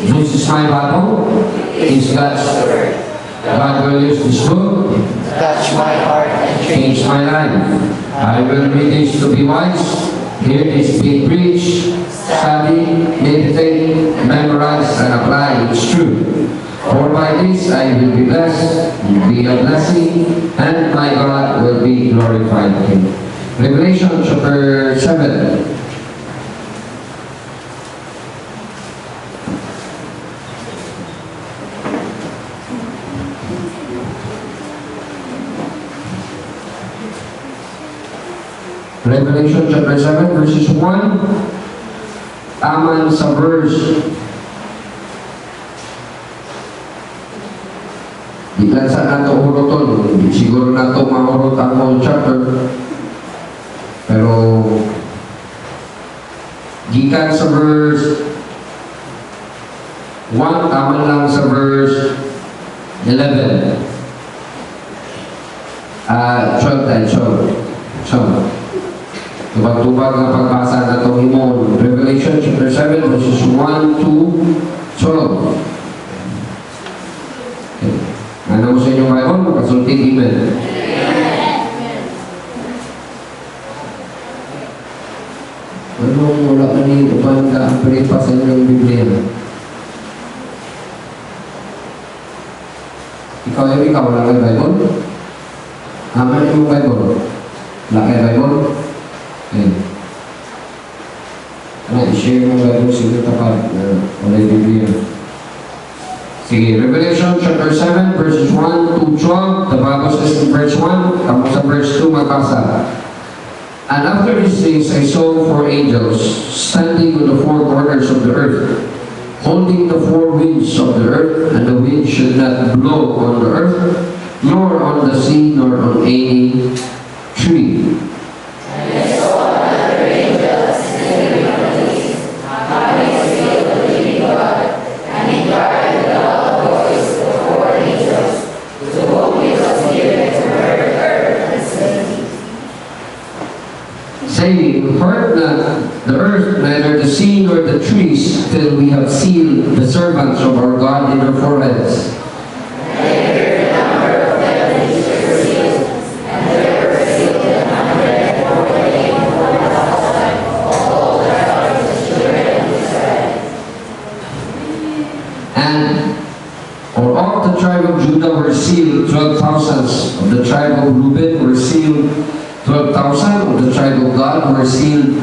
This is my Bible. It's God's Word. God will use this book to touch my heart and change my life. I will read this to be wise. Hear this be preached, study, meditate, memorize, and apply its truth. For by this I will be blessed, be a blessing, and my God will be glorified. Revelation chapter 7. Revelation chapter 7 verses 1. Taman sa verse. Di lang sa nato uroton. Siguro nato maurot ang whole chapter. Pero gikan sa verse 1, taman lang sa verse 11. 12 tayo. 12. Tubag-tubag ang pagbasa na itong himon. Revelation chapter 7 verses 1 to 12. Okay. Ano mo sa inyong Bible? Makasulting amen. Anong wala ka niyo upan ka ang peripa sa inyong Biblia? Ikaw wala kay Bible? Aman yung Bible? Wala kay Bible? Okay. Ano, i-share mo Bible siguro tapat na walay Biblia. Sige, Revelation chapter 7 verses 1 to 12. The Bible says in verse 1, tapos sa verse 2 magbasa. And after these things I saw 4 angels standing on the 4 corners of the earth, holding the 4 winds of the earth, and the wind should not blow on the earth, nor on the sea, nor on any tree. Saying, hurt not the earth, neither the sea nor the trees, till we have sealed the servants of our God in their foreheads. And for all the tribe of Judah were sealed 12,000. Of the tribe of Reuben were sealed 12,000. Of the tribe of God were sealed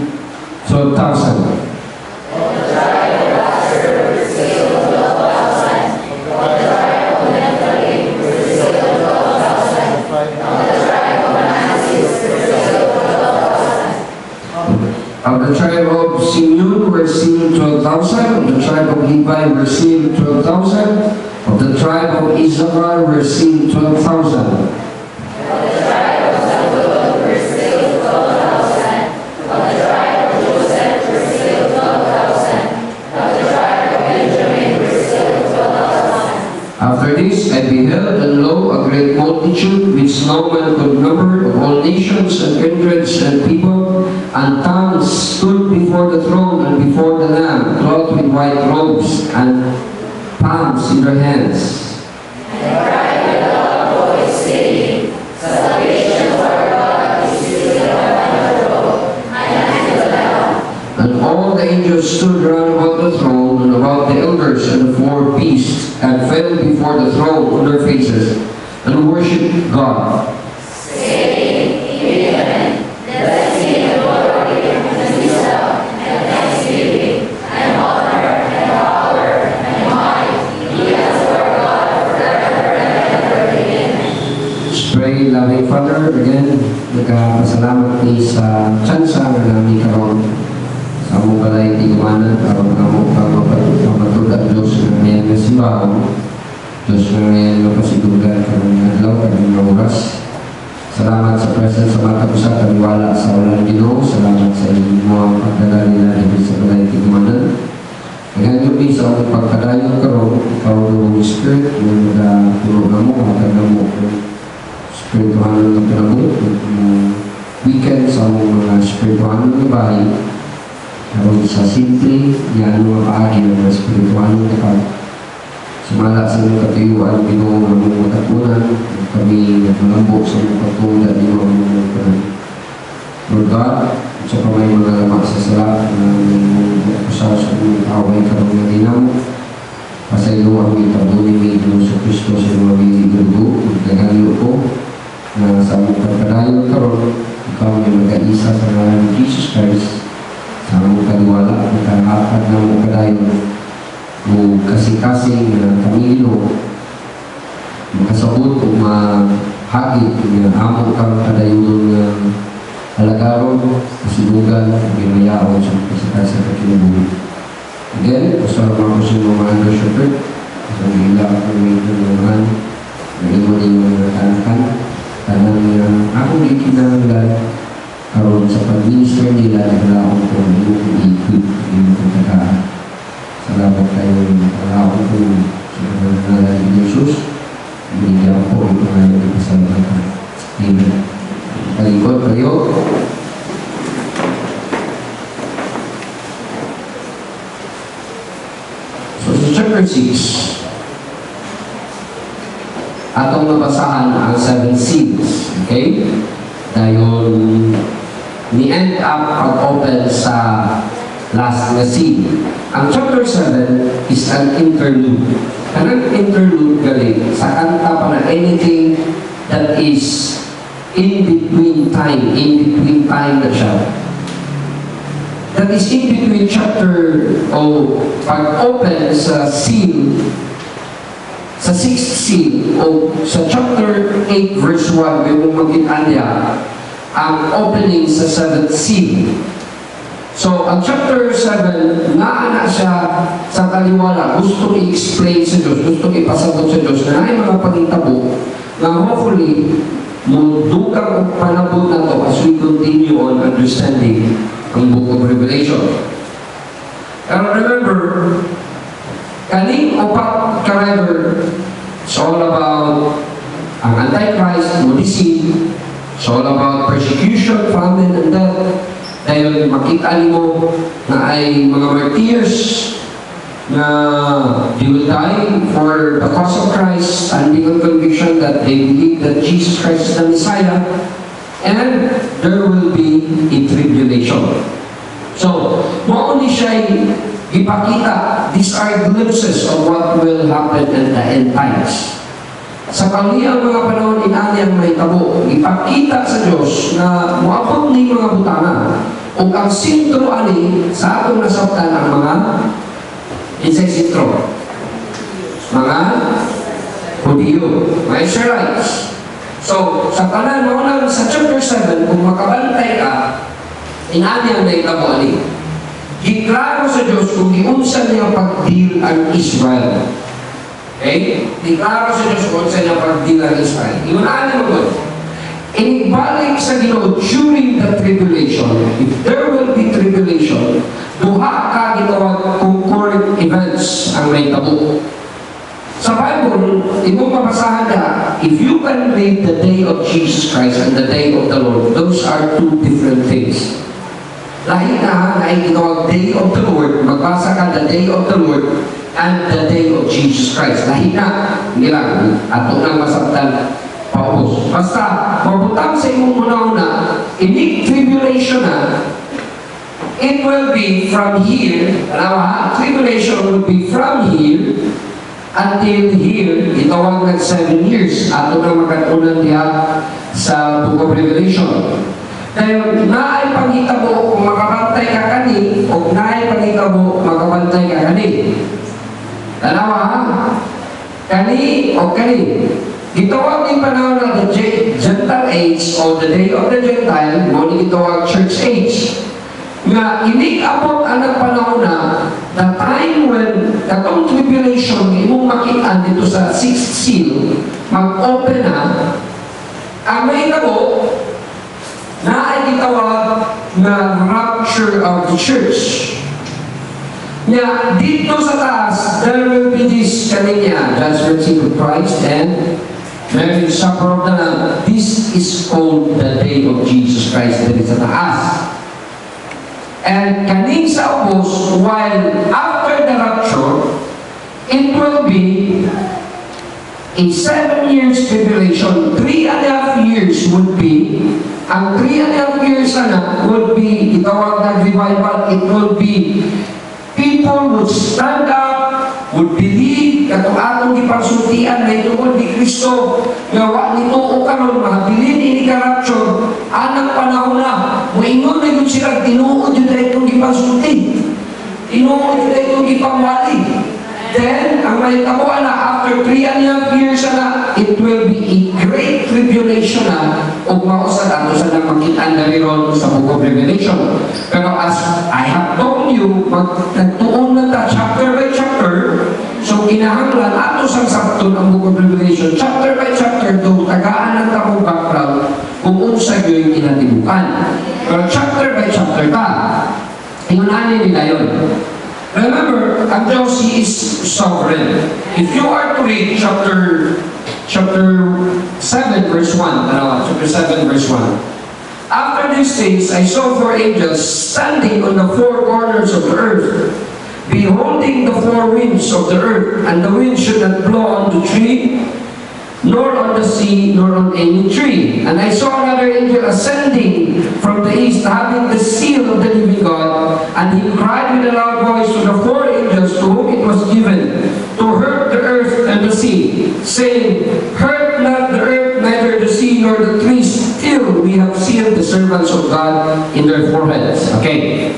12,000. Of the tribe of Asher were sealed 12,000. Of the tribe of Naphtali were sealed 12,000. Of the tribe of Manasseh were sealed 12,000. Of the tribe of Simeon were sealed 12,000. Of the tribe of Levi were sealed 12,000. Of the tribe of Issachar were sealed 12,000. After this I beheld, and lo, a great multitude, which no man could number, of all nations and kindreds and people and tongues, stood before the throne and before the Lamb, clothed with white robes and palms in their hands. And cried with a loud voice, saying, Salvation to our God, which is seated upon the throne, and unto the Lamb. And all the angels stood round about the throne, and about the elders and the 4 beasts, and fell before the throne on their faces, and worshipped God, saying, Amen. Blessing and glory, and wisdom, and thanksgiving, and honor, and power, and might, be unto our God forever and ever. Amen. Let's pray. Loving Father, again, nagkapasalamat ni sa tsansa na namin karon sa among balay tiguanan aron among pagmatuda Diyos na ngayon na sibaw, Diyos na ngayon na pasigugan karong adlaw karong oras. Salamat sa presence sa mga kapusa kaniwala sa walang Ginoo. Salamat sa inyong pagdala nila dito sa balay tiguanan. Ngayon yun sa among pagkadayon karon, ikaw Holy Spirit, yung nagtulog na mo, matag na mo spiritual ng pinabot, weekend sa among mga spiritual ng bahay. Karon sa simple, yan mga paagi ng mga spiritualong dapat. Sumala sa mga katuyuan, Ginoo ang mga katunan, kami nagmalambo sa mga katulad ng mga katunan. Lord God, sa kamay mga lamak sa sala na mga kusar sa mga away karong nga dinamo, pasaylo ang itabunin ni Diyos sa Kristo sa mga bilidugo, magkagalyo ko, na sa mga pagkadayon karon, ikaw ay mag-aisa sa ngalan ni Jesus Christ, sa mga kaliwala, magkakapad na mga kadayon, o kasing-kasing na kamilo, makasabot o mahagit na amo kang kadayon na alagaron, kasilugan, ginayaon sa kasing-kasing na kinabuhi. Again, gusto naman ko sa mga under shepherd, gusto nila ako may tulungan, na imo din mga kanakan, tanang ako di kinanglan, karon sa pag-minister nila, naglaon ko ang imo ikot, imo kong salamat kayo pag-aon ko sa mga ngalan ni Jesus. Binigyan po ito ngayon ng pasalamatan. Amen. Kalikod kayo. So sa chapter 6, atong nabasahan ang 7 seals. Okay? Dahil ni-end up pag-open sa last na seal. Ang chapter 7 is an interlude. Kanang interlude galing sa kanta pa na anything that is in between time na siya. That is in between chapter o pag-open sa seal, sa 6th seal o sa chapter 8 verse 1 yung makita niya ang opening sa 7th seal. So, ang chapter 7, naana siya sa kaliwala, gusto i-explain sa Diyos, gusto ipasagot sa Diyos, na ay mga pagitabo na hopefully, mundukang panabot na to as we continue on understanding ang Book of Revelation. And remember, kaning upat ka-river, it's all about ang Antichrist, Modicine, it's all about persecution, famine, and death. Dahil makita mo na ay mga martyrs na they will die for the cause of Christ, standing on conviction that they believe that Jesus Christ is the Messiah, and there will be a tribulation. So, mauni siya ipakita, these are glimpses of what will happen at the end times. Sa kaliyang mga panahon inanyang may tabo, ipakita sa Diyos na muabot ni mga butana o ang sintro ani sa atong nasabtan ang mga insay sintro. Mga Hudiyo, mga Israelites. So, sa kanan mo sa chapter 7, kung makabantay ka, inanyang may tabo ani. Giklaro sa Diyos kung giunsan niya pag-deal ang Israel. Okay? Diklaro sa Diyos kung sa niya pag-deal ang Israel. Iunaan naman ko. Inibalik sa Ginoo during the tribulation, if there will be tribulation, duha ka gitawag concurrent events ang may tabo. Sa Bible, imong mabasahan na, if you can read the day of Jesus Christ and the day of the Lord, those are two different things. Lahi na ay gitawag day of the Lord, magbasa ka the day of the Lord and the day of Jesus Christ. Lahi na, nilang, ato nang masabtan, paubos. Basta, mabutang sa imong una-una, inig tribulation na, it will be from here, tribulation will be from here, until here, itawag ng 7 years, ato nang magkatunan niya sa Book of Revelation. Dahil naay pangitabo kung makabantay ka kani, o naay pangitabo makabantay ka kani. Tanawa ha? Kani o kani. Gitawag din panahon na the Gentile age o the day of the Gentile, ngunit gitawag church age. Nga, inig-abot ang panahon na the time when katong tribulation, imong makita dito sa 6th seal, mag-open na, ang may tabo, na ay gitawag na rapture of the church. Nga, dito sa taas, there will be this kaninya, judgment seat of Christ and marriage supper of the Lamb. This is called the day of Jesus Christ. That is sa taas. And kaning sa ubos, while after the rapture, it will be a 7 years tribulation. 3.5 years would be, ang 3.5 years na would be, itawag na revival, it will be, people would stand up, would believe, katong atong gipasultian na ituon ni Kristo, nga wa nito o karon mahabilin ini ka-rapture, anang panahon na, muingon na yun sila, tinuod yun na itong gipasulti, tinuod yun na itong gipamwali. Then, ang may tabuan na, after 3.5 years na, it will be a great tribulation na, o mausad ato sa nang makitaan na rin sa Book of Revelation. Pero as I have told you, nagtuon na ta chapter by chapter, so kinahanglan ato sang sabton ang Book of Revelation, chapter by chapter, do tagaan ng tamong background, kung unsa yung kinatibukan. Pero chapter by chapter ta, iunahin nila yun. Remember, ang Diyos, He is sovereign. If you are to read chapter 7 verse 1, chapter 7 verse 1. After these things, I saw 4 angels standing on the 4 corners of the earth, beholding the 4 winds of the earth, and the wind should not blow on the tree, nor on the sea, nor on any tree. And I saw another angel ascending from the east, having the seal of the living God, and he cried with a loud voice to the 4 angels to whom it was given to hurt the earth and the sea, saying, hurt not the earth, neither the sea, nor the trees, till we have sealed the servants of God in their foreheads. Okay.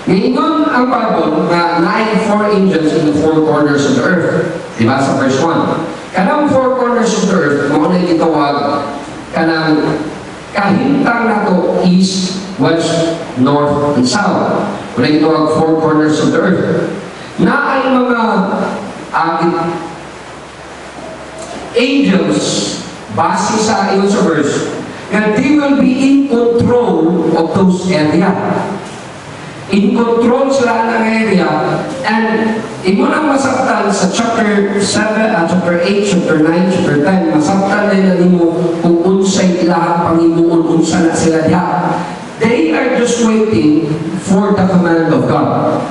Ngayon ang Bible na naay 4 angels in the 4 corners of the earth. Diba sa verse 1? Kanang 4 corners of the earth, mauna yung itawag, kanang kahintang na to, east, west, north, and south. Mauna yung itawag 4 corners of the earth. Na ay mga angels, base sa iyon sa verse, that they will be in control of those areas. In control sila ng area, and imo nang masabtan sa chapter 7, chapter 8, chapter 9, chapter 10, masabtan nila nimo kung unsay ilahang Panginoon, unsa na sila diha. They are just waiting for the command of God.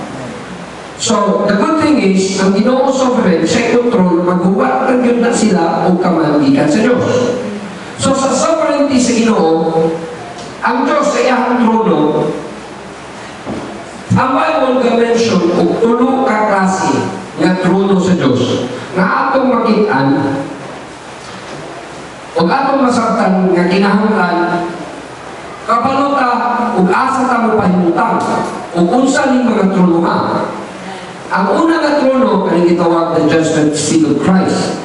So, the good thing is, ang Ginoo sovereign, siya control, maghuwat lang yun na sila o kamandikan sa Diyos. So, sa sovereignty sa Ginoo, ang Diyos sa iyang trono, ang Bible ka-mention o tulo ka klase nga trono sa Diyos na atong makitaan o atong masabtan nga kinahanglan kapaluta o asa ta mo pahimutang o unsa ning mga trono ha. Ang una nga trono ang gitawag na judgment seat of Christ.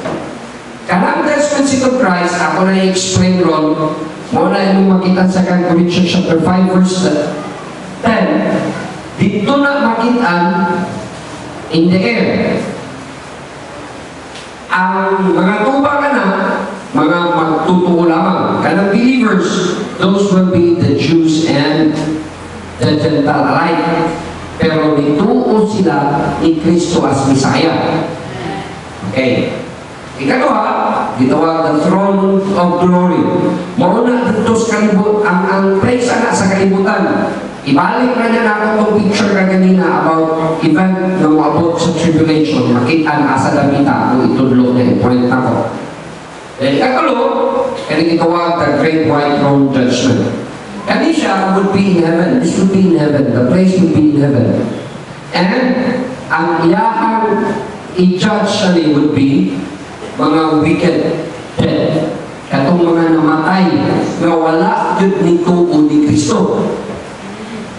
Kanang judgment seat of Christ, ako na i-explain ron, mo na yung makita sa Corinthians chapter 5 verse 10. Dito na makitaan in the air. Ang mga tuba ka na, mga magtutuo lamang. Kanang believers, those will be the Jews and the Gentile alike. Pero nituo sila ni Kristo as Messiah. Okay. Ikalawa, gitawag the throne of glory. Mauna dito sa kalibut, ang place na sa kalibutan. Ibalik na niya natin itong picture ka kanina about event na about sa tribulation. Makita na sa damita kung itudlo niya, point na ko. Then, ikatulo, kaya gitawag the great white throne judgment. Kanisha would be in heaven. This would be in heaven. The place would be in heaven. And ang iyahang i-judge siya would be mga wicked dead. Katong mga namatay na wala yun ni tuo ni Kristo.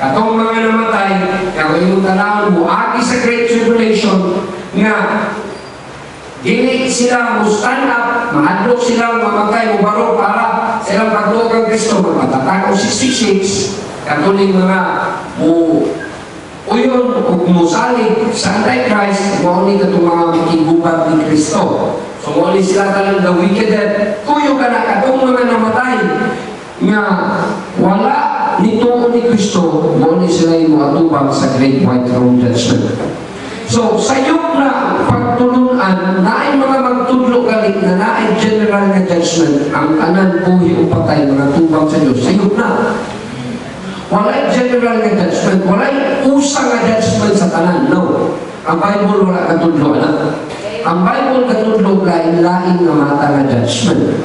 Katong mga namatay, kaya yung tanawin mo, agi sa Great Tribulation, nga, dili sila mo stand up, mahadlok sila mamatay mo baro para silang pagluog ang Kristo, magpatatakaw 66, katuling mga mo uyon o musalig sa Antichrist, mauni ka itong mga makigubat ni Kristo. So, mauni sila talang the wicked dead, kuyo ka na katong mga namatay, nga wala nito ni Kristo, mauni sila yung atubang sa Great White Throne Judgment. So, sayop na pagtulunan, naay mga magtudlo galing na naay general na judgment, ang anan buhi o patay, mga tubang sa Diyos, sayop na. Walay general nga judgment, walay usa nga judgment sa tanan. No. Ang Bible wala katudlo na. Ang Bible katudlo lain-lain nga mata nga judgment.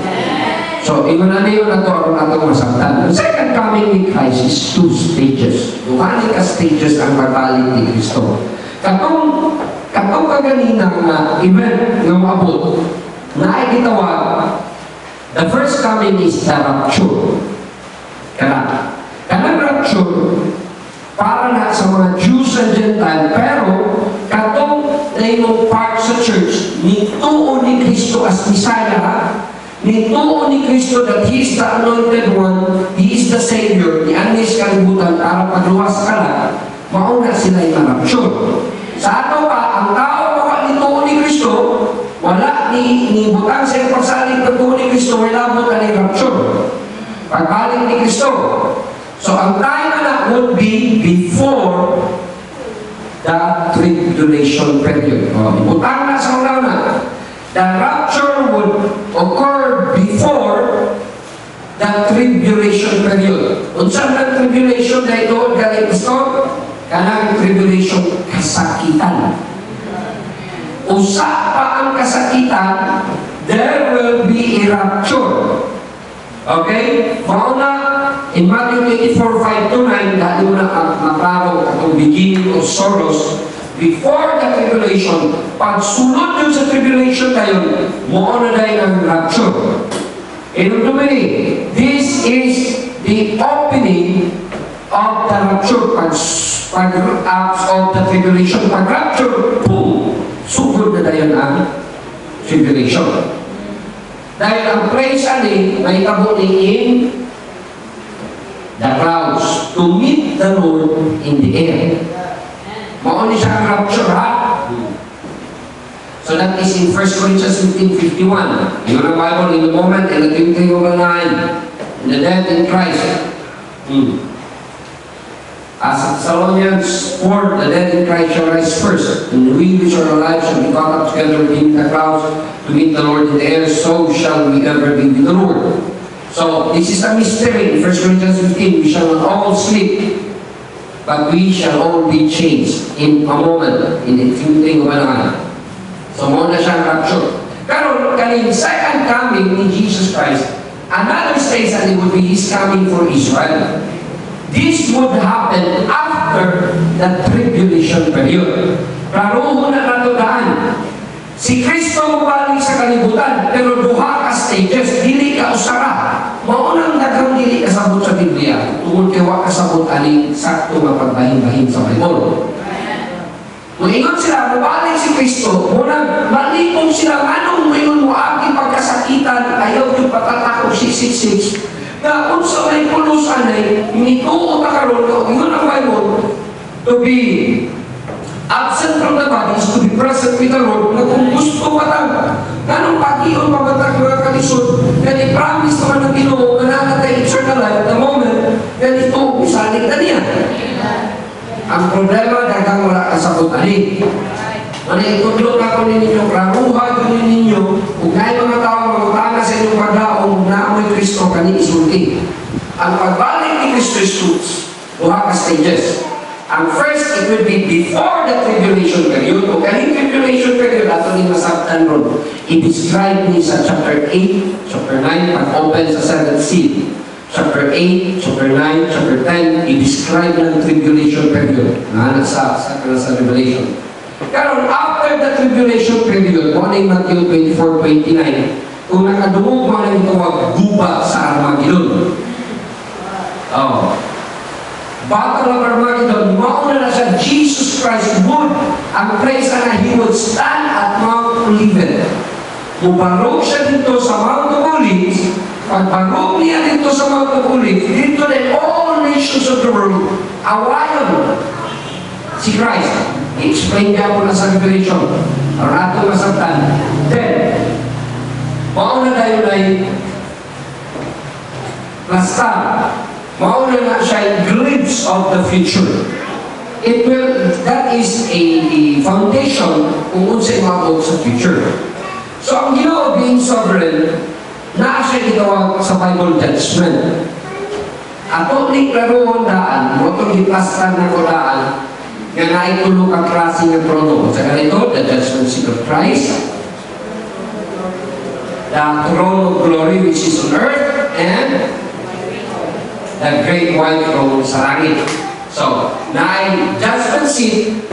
So, ingon na niyo na ito aron atong masabtan. Ang second coming ni Christ is 2 stages. Duhani ka stages ang pagbalik ni Kristo. Katong kaganina nga event nga maabot, na ay gitawag, the first coming is the rapture. Kanang rapture, para na sa mga Jews and Gentile, pero katong naimong part sa church, nituo ni Kristo as Messiah, nituo ni Kristo that He is the anointed one, He is the Savior, ni-anis kalibutan para pagluwas ka na, mauna sila yung rapture. Sa ato pa, ang tao mga nituo ni Kristo, wala ni butang sa pagsaling pagtuo ni Kristo, wala mo ka ni rapture. Pagbalik ni Kristo. So, ang time na would be before the tribulation period. Butang na sa una. The rapture would occur before the tribulation period. Unsan ang tribulation na ito, galing Kristo? Kanang tribulation, kasakitan. Usa pa ang kasakitan, there will be a rapture. Okay? Mauna, in Matthew 24:5-9, dahil mo na maklaro ang beginning of sorrows, before the tribulation, pag sunod yun sa tribulation tayo, mauna dahil ang rapture. In this is the opening of the rapture, pag of the tribulation. Pag rapture, boom! Sugod na dahil ang tribulation. Dahil ang praise ani, may tabunin in the clouds to meet the Lord in the air. Mauni siya ang rapture, ha? So that is in 1 Corinthians 15:51. Yung ang Bible, in the moment, in the twinkling of an eye, in the death in Christ. As Thessalonians 4, the dead in Christ shall rise first, and we which are alive shall be caught up together with him in the clouds to meet the Lord in the air, so shall we ever be with the Lord. So, this is a mystery. In 1 Corinthians 15, we shall not all sleep, but we shall all be changed in a moment, in the twinkling of an eye. So, muna siyang rapture. Pero, kaning second coming ni Jesus Christ, another stage that it would be His coming for Israel. This would happen after the tribulation period. Klaruhon na natudaan. Si Kristo mabalik sa kalibutan, pero duha ka stages, dili ka usara. Maunang daghang dili kasabot sa Biblia, tungkol kay wa kasabot ani sakto nga pagbahin-bahin sa Bible. Kung ingon sila, mabalik si Kristo, munang malikong sila, anong mayon mo aking pagkasakitan, ayaw yung patatakot 666, na kung sa may pulusan ay minituo na karoon o yun ang Bible to be absent from the body is to be present with the Lord na kung gusto matang ganong pag-iyon mabatag mga kalisod na i-promise naman ng Ginoo na nakatay eternal life the moment ganito isalig na niya. Ang problema dagang wala kasabot ali. Manitudlo na ko ninyo, raruha yun ninyo, kung ngay mga tao magutana sa inyong paglaong na amoy Kristo kani isulti. Ang pagbalik ni Kristo is duha ka stages. Ang first, it will be before the tribulation period. O kaning tribulation period, ato ni masabtan ron. I-describe ni sa chapter 8, chapter 9, pag-open sa 7th seal. Chapter 8, chapter 9, chapter 10, i-describe ng tribulation period. Na sa Revelation. Karon after the tribulation period, mo ni Matthew 24:29, kung nakadungog mo lang itawag guba sa Armageddon. Battle of Armageddon, mauna na siya, Jesus Christ would, ang praise na He would stand at Mount Olivet. Mubarog siya dito sa Mount of Olives, pagbarog niya dito sa Mount of Olives, dito na all nations of the world, awayon si Christ. I-explain niya po na sa Revelation. Ang ato masabtan. Then, mauna tayo na lasta. Mauna na siya glimpse of the future. That is a foundation kung unsay mabot sa future. So, ang Ginoo being sovereign, na siya gitawag sa Bible judgment. ato ni klaroon daan, mo itong gipastan na kodaan, nga naitulo ka klase ng trono. Sa ganito, the judgment seat of Christ, the throne of glory which is on earth, and the great white throne sa langit. So, na judgment seat,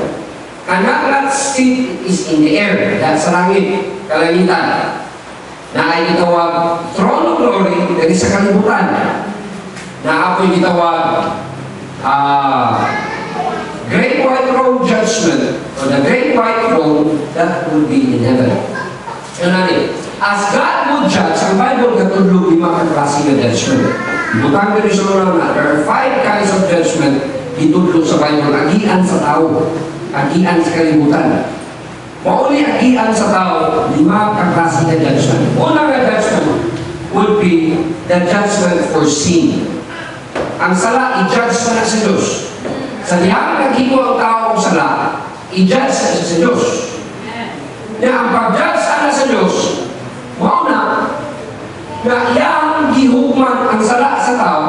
kanang seat is in the air, that's sa langit, kalangitan. Na ay gitawag throne of glory, dari sa kalibutan. Na ako'y gitawag great white throne judgment, or the great white throne that will be in heaven. As God would judge, ang Bible katulog di makaklase ng judgment. Butang ko rin na, there are 5 kinds of judgment itudlo sa Bible. Agian sa tao, agian sa kalibutan. Mauli agian sa tao, 5 kaklase ng judgment. Unang judgment would be the judgment for sin. Ang sala, i-judge na sa Diyos. Sa diyang naghigo ang tao ang sala, i-judge na sa Diyos. Na ang pag-judge na sa Diyos, mauna, na iyang gihugman ang sala sa tao.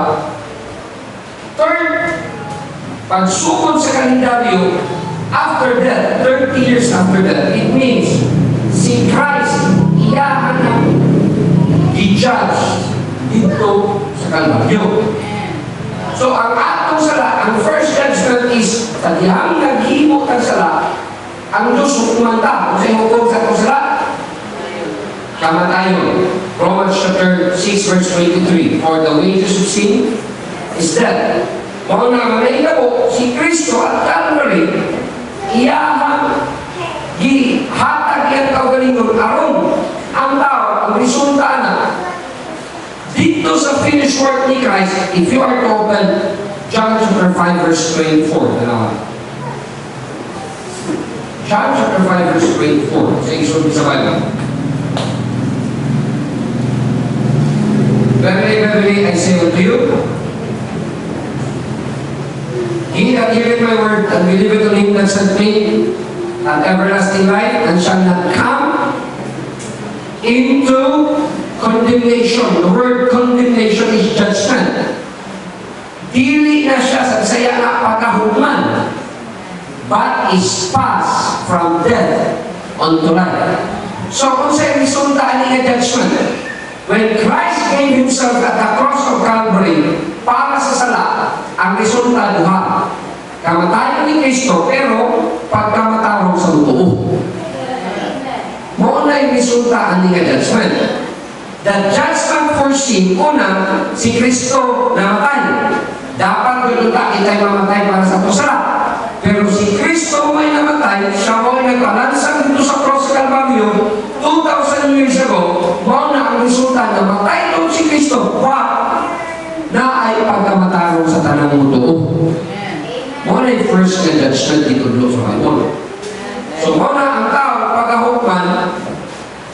Third, pagsukod sa kalendaryo, after death, 30 years after death, it means si Christ, iyahan ang i-judge dito sa Kalbaryo. So, ang atong sala, ang first judgment is, sa diyang naghimot ang sala, ang Diyos hukumanta. Kung sa'yo hukum sa atong sala, kamatayon. Romans chapter 6 verse 23, for the wages of sin is death. Kung nangangayin po, si Kristo at Calvary, iyahang gihatag iyang kaugalingon aron ang tao, ang resulta na dito sa finished work ni Christ. If you are to open John chapter 5 verse 24, John chapter 5 verse 24, sa isunod sa Bible. Verily, verily, I say unto you, he that heareth my word and believeth on him that sent me hath everlasting life, and shall not come into condemnation. The word condemnation is judgment. Dili na siya sa saya na pagkahugman, but is passed from death unto life. So kung sa'yo resulta ni nga judgment, when Christ gave Himself at the cross of Calvary para sa sala, ang resulta duha. Kamatayan ni Kristo, pero pagkamatarong sa luto. Mo na yung resulta ni nga judgment. The judgment for sin, una, si Kristo namatay. Dapat guluta ita'y mamatay para sa tusala. Pero si Kristo may namatay, siya mo ay nagpalansang dito sa cross sa Calvario 2,000 years ago. Mo na ang resulta na matay doon si Kristo, na ay pagkamatarong sa tanang muto. Mo na yung first na judgment dito sa Bible. So mo na ang tao pagkahukman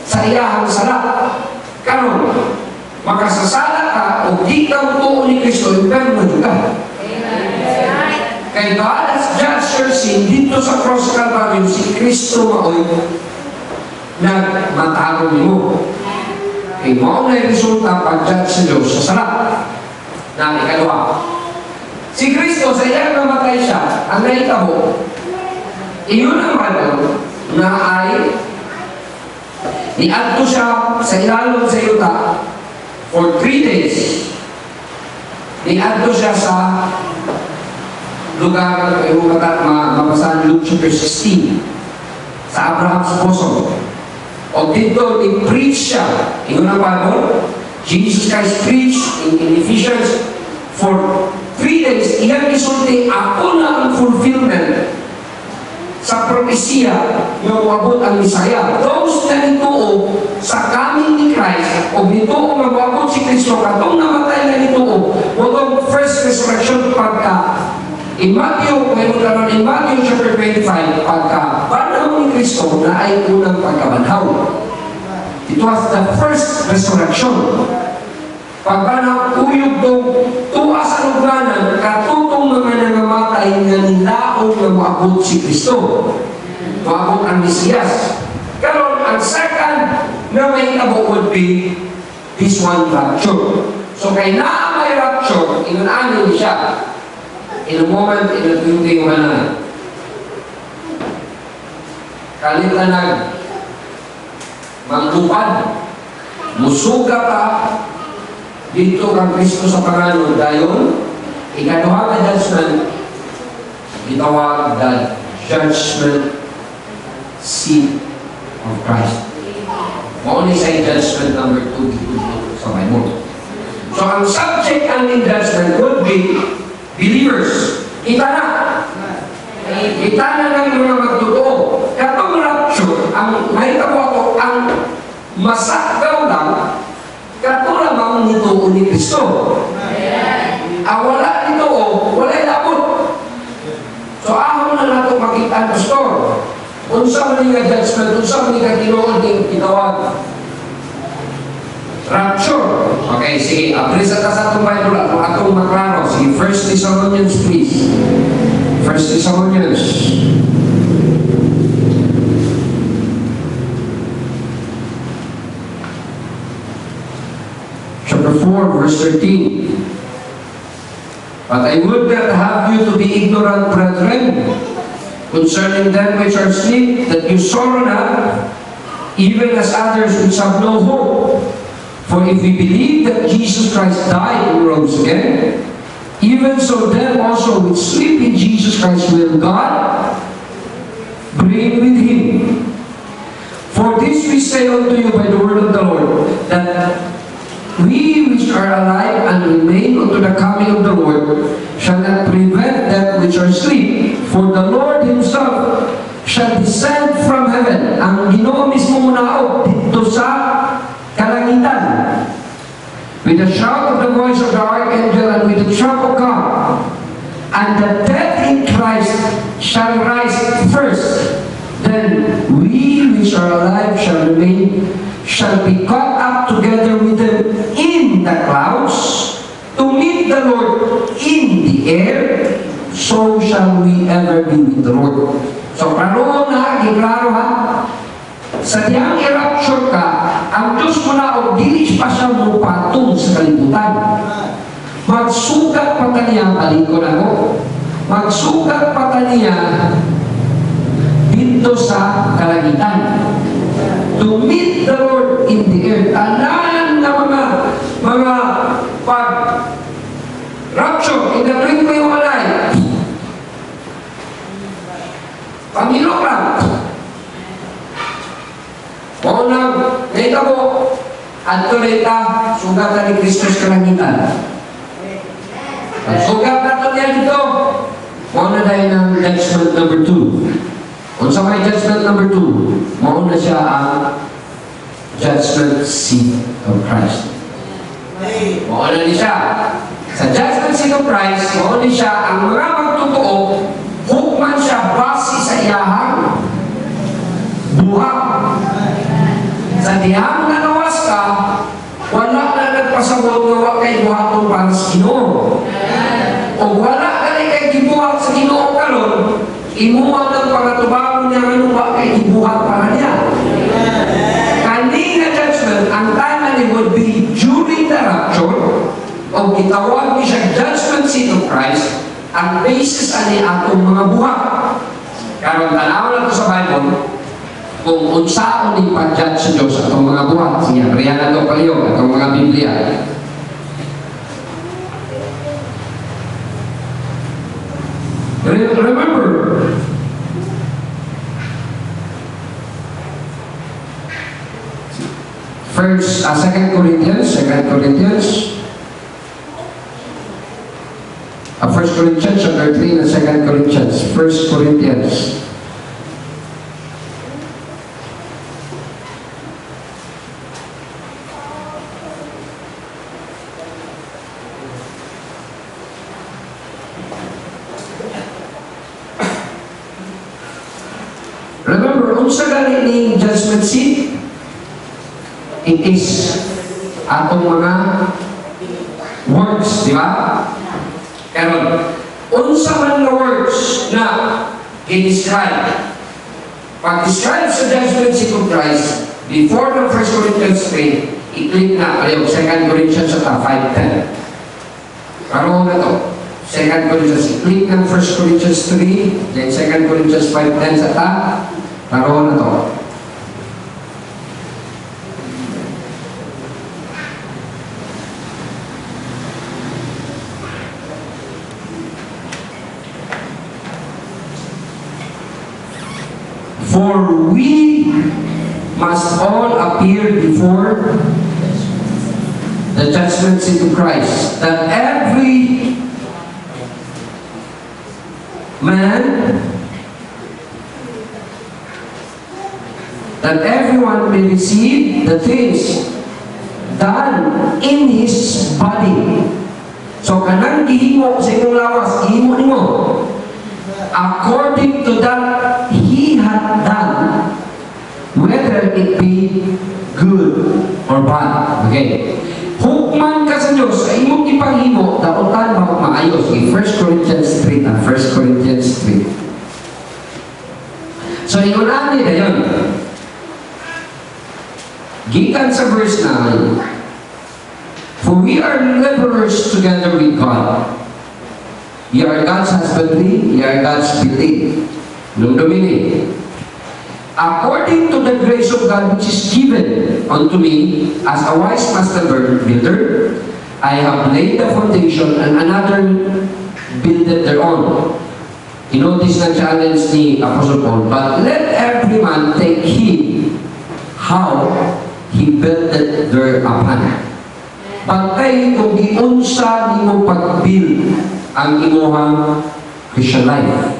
sa iyahang sala. Karon, makasasala ka o di ka mutuo ni Kristo, impyerno juga. Kay God has judged your sin dito sa cross Calvary, si Kristo maoy nagmatarong mo. Kay mo na yung resulta pag-judge sa Diyos sa sala. Na ikalawa, si Kristo sa iyang namatay siya, ang naitabo, iyon ang Bible na ay niadto siya sa ilalong sa yuta for 3 days. Niadto siya sa lugar na yung mabasahan Luke chapter 16 sa Abraham's bosom. O dito, i-preach siya. Iyon ang Bible. Jesus Christ preached in Ephesians for 3 days. Iyan isulti, ako na ang fulfillment sa propesya yung mabot ang Misaya. Those na nituo sa coming ni Christ, o nituo mababot si Kristo, katong namatay na nituo, o first resurrection pagka in Matthew, in Matthew chapter 25, pagka banhaw ni Kristo na ay unang pagkabanhaw. It was the first resurrection. Pagbanhaw, uyog doon, tuwa sa lugnanan, katutong mga nangamatay na nilaon na maabot si Kristo. Maabot ang Mesiyas. Karon ang second na may tabo would be this one rapture. So kay naamay i-rapture, inananin siya. In a moment, inatuyuti yung na. Kalita na manglupad, musuga ka, dito kang Kristo sa pangalan dayon, ikaduha ka judgment, itawag the judgment seat of Christ. Only say judgment number 2 sa Bible. So ang subject ng judgment would be believers. Kita na. Kita na ng mga magtotoo. Katong rapture, ang mahitabo ako, ang masakdaw lang, kato lamang nito ni Kristo. Wala nito wala labot. So ahon na nato makita ang pastor. Unsa man nga judgment, unsa man nga tinuod ning gitawag rapture. Okay, sige, aprisa ta sa atong Bible at atong maklaro. Sige, 1 Thessalonians please. 1 Thessalonians. Chapter 4, verse 13. But I would not have you to be ignorant, brethren, concerning them which are asleep, that you sorrow not, even as others which have no hope. For if we believe that Jesus Christ died and rose again, even so them also which sleep in Jesus Christ will God bring with him. For this we say unto you by the word of the Lord, that we which are alive and remain unto the coming of the Lord shall not prevent them which are asleep. For the Lord himself shall descend from heaven. Ang Ginoo mismo munaog dito sa kalangitan, with the shout of the voice of the archangel and with the trump of God, and the dead in Christ shall rise first. Then we which are alive shall remain, shall be caught up together with them in the clouds to meet the Lord in the air. So shall we ever be with the Lord. So karoon na, giklaro ha, sa diyang i-rapture ka, ang Diyos mo na o dilis pa siya mo patong sa kalibutan. Magsugat pa ta niya, balikon ako, magsugat pa ta niya dito sa kalangitan. To meet the Lord in the air. Tanan na mga pag-rapture, inatuin ko yung alay. Panginoon lang. Unang, ngayon po, at tulita, sugatan ni Kristo sa kalangitan. Ang sugat na ito niya dito, mauna dahil ng judgment number 2. Kung sa may judgment number 2, mauna siya ang judgment seat of Christ. Mauna niya siya. Sa judgment seat of Christ, mauna siya ang mga magtotoo, hukman siya base sa iyahang buhang. Sa diyang nanawas ka, wala na nagpasabot na wala kay buhatong para sa Ginoo. O wala ka na kay gibuhat sa Ginoo karon, imuha ng pangatubang niya nga wala kay gibuhat para niya. Kaning judgment, ang time ni would be during the rapture, o gitawag ni siya judgment seat of Christ, ang basis ani atong mga buhat. Karon tanaw na ito sa Bible, kung unsaon ni pag-judge sa Diyos atong mga buhat. Sige, riyan na ito paliyo, atong mga Biblia. Remember, first, 2 Corinthians, 1 Corinthians chapter 3 and 2 Corinthians, 1 Corinthians. Remember, unsa gani ning judgment seat? It is atong mga works, di ba? Karon, unsa man nga works na i-describe. Pag-describe sa judgment seat of Christ, before the 1 Corinthians 3, i-click na kayo, 2 Corinthians 5:10. Karoon na to. 2 Corinthians, click ng 1 Corinthians 3, then 2 Corinthians 5:10 sa ta. Karoon na to. For we must all appear before the judgment seat of Christ, that every man, that everyone may receive the things done in his body. So kanang gihimo sa imong lawas, gihimo nimo according to that he had done, whether it be good or bad. Okay. Hukman ka sa Diyos, sa imong ipanghimo, daotan ba maayos? In 1 Corinthians 3 and 1 Corinthians 3. So, inunan nila yun. Gikan sa verse 9, for we are laborers together with God. Ye are God's husbandry, ye are God's building. Lumdumini. According to the grace of God which is given unto me as a wise master builder, I have laid the foundation and another builded their own. Notice na challenge ni Apostle Paul, but let every man take heed how he builded thereupon. Pagkay kung giunsa nimo pag-build ang imuhang Christian life.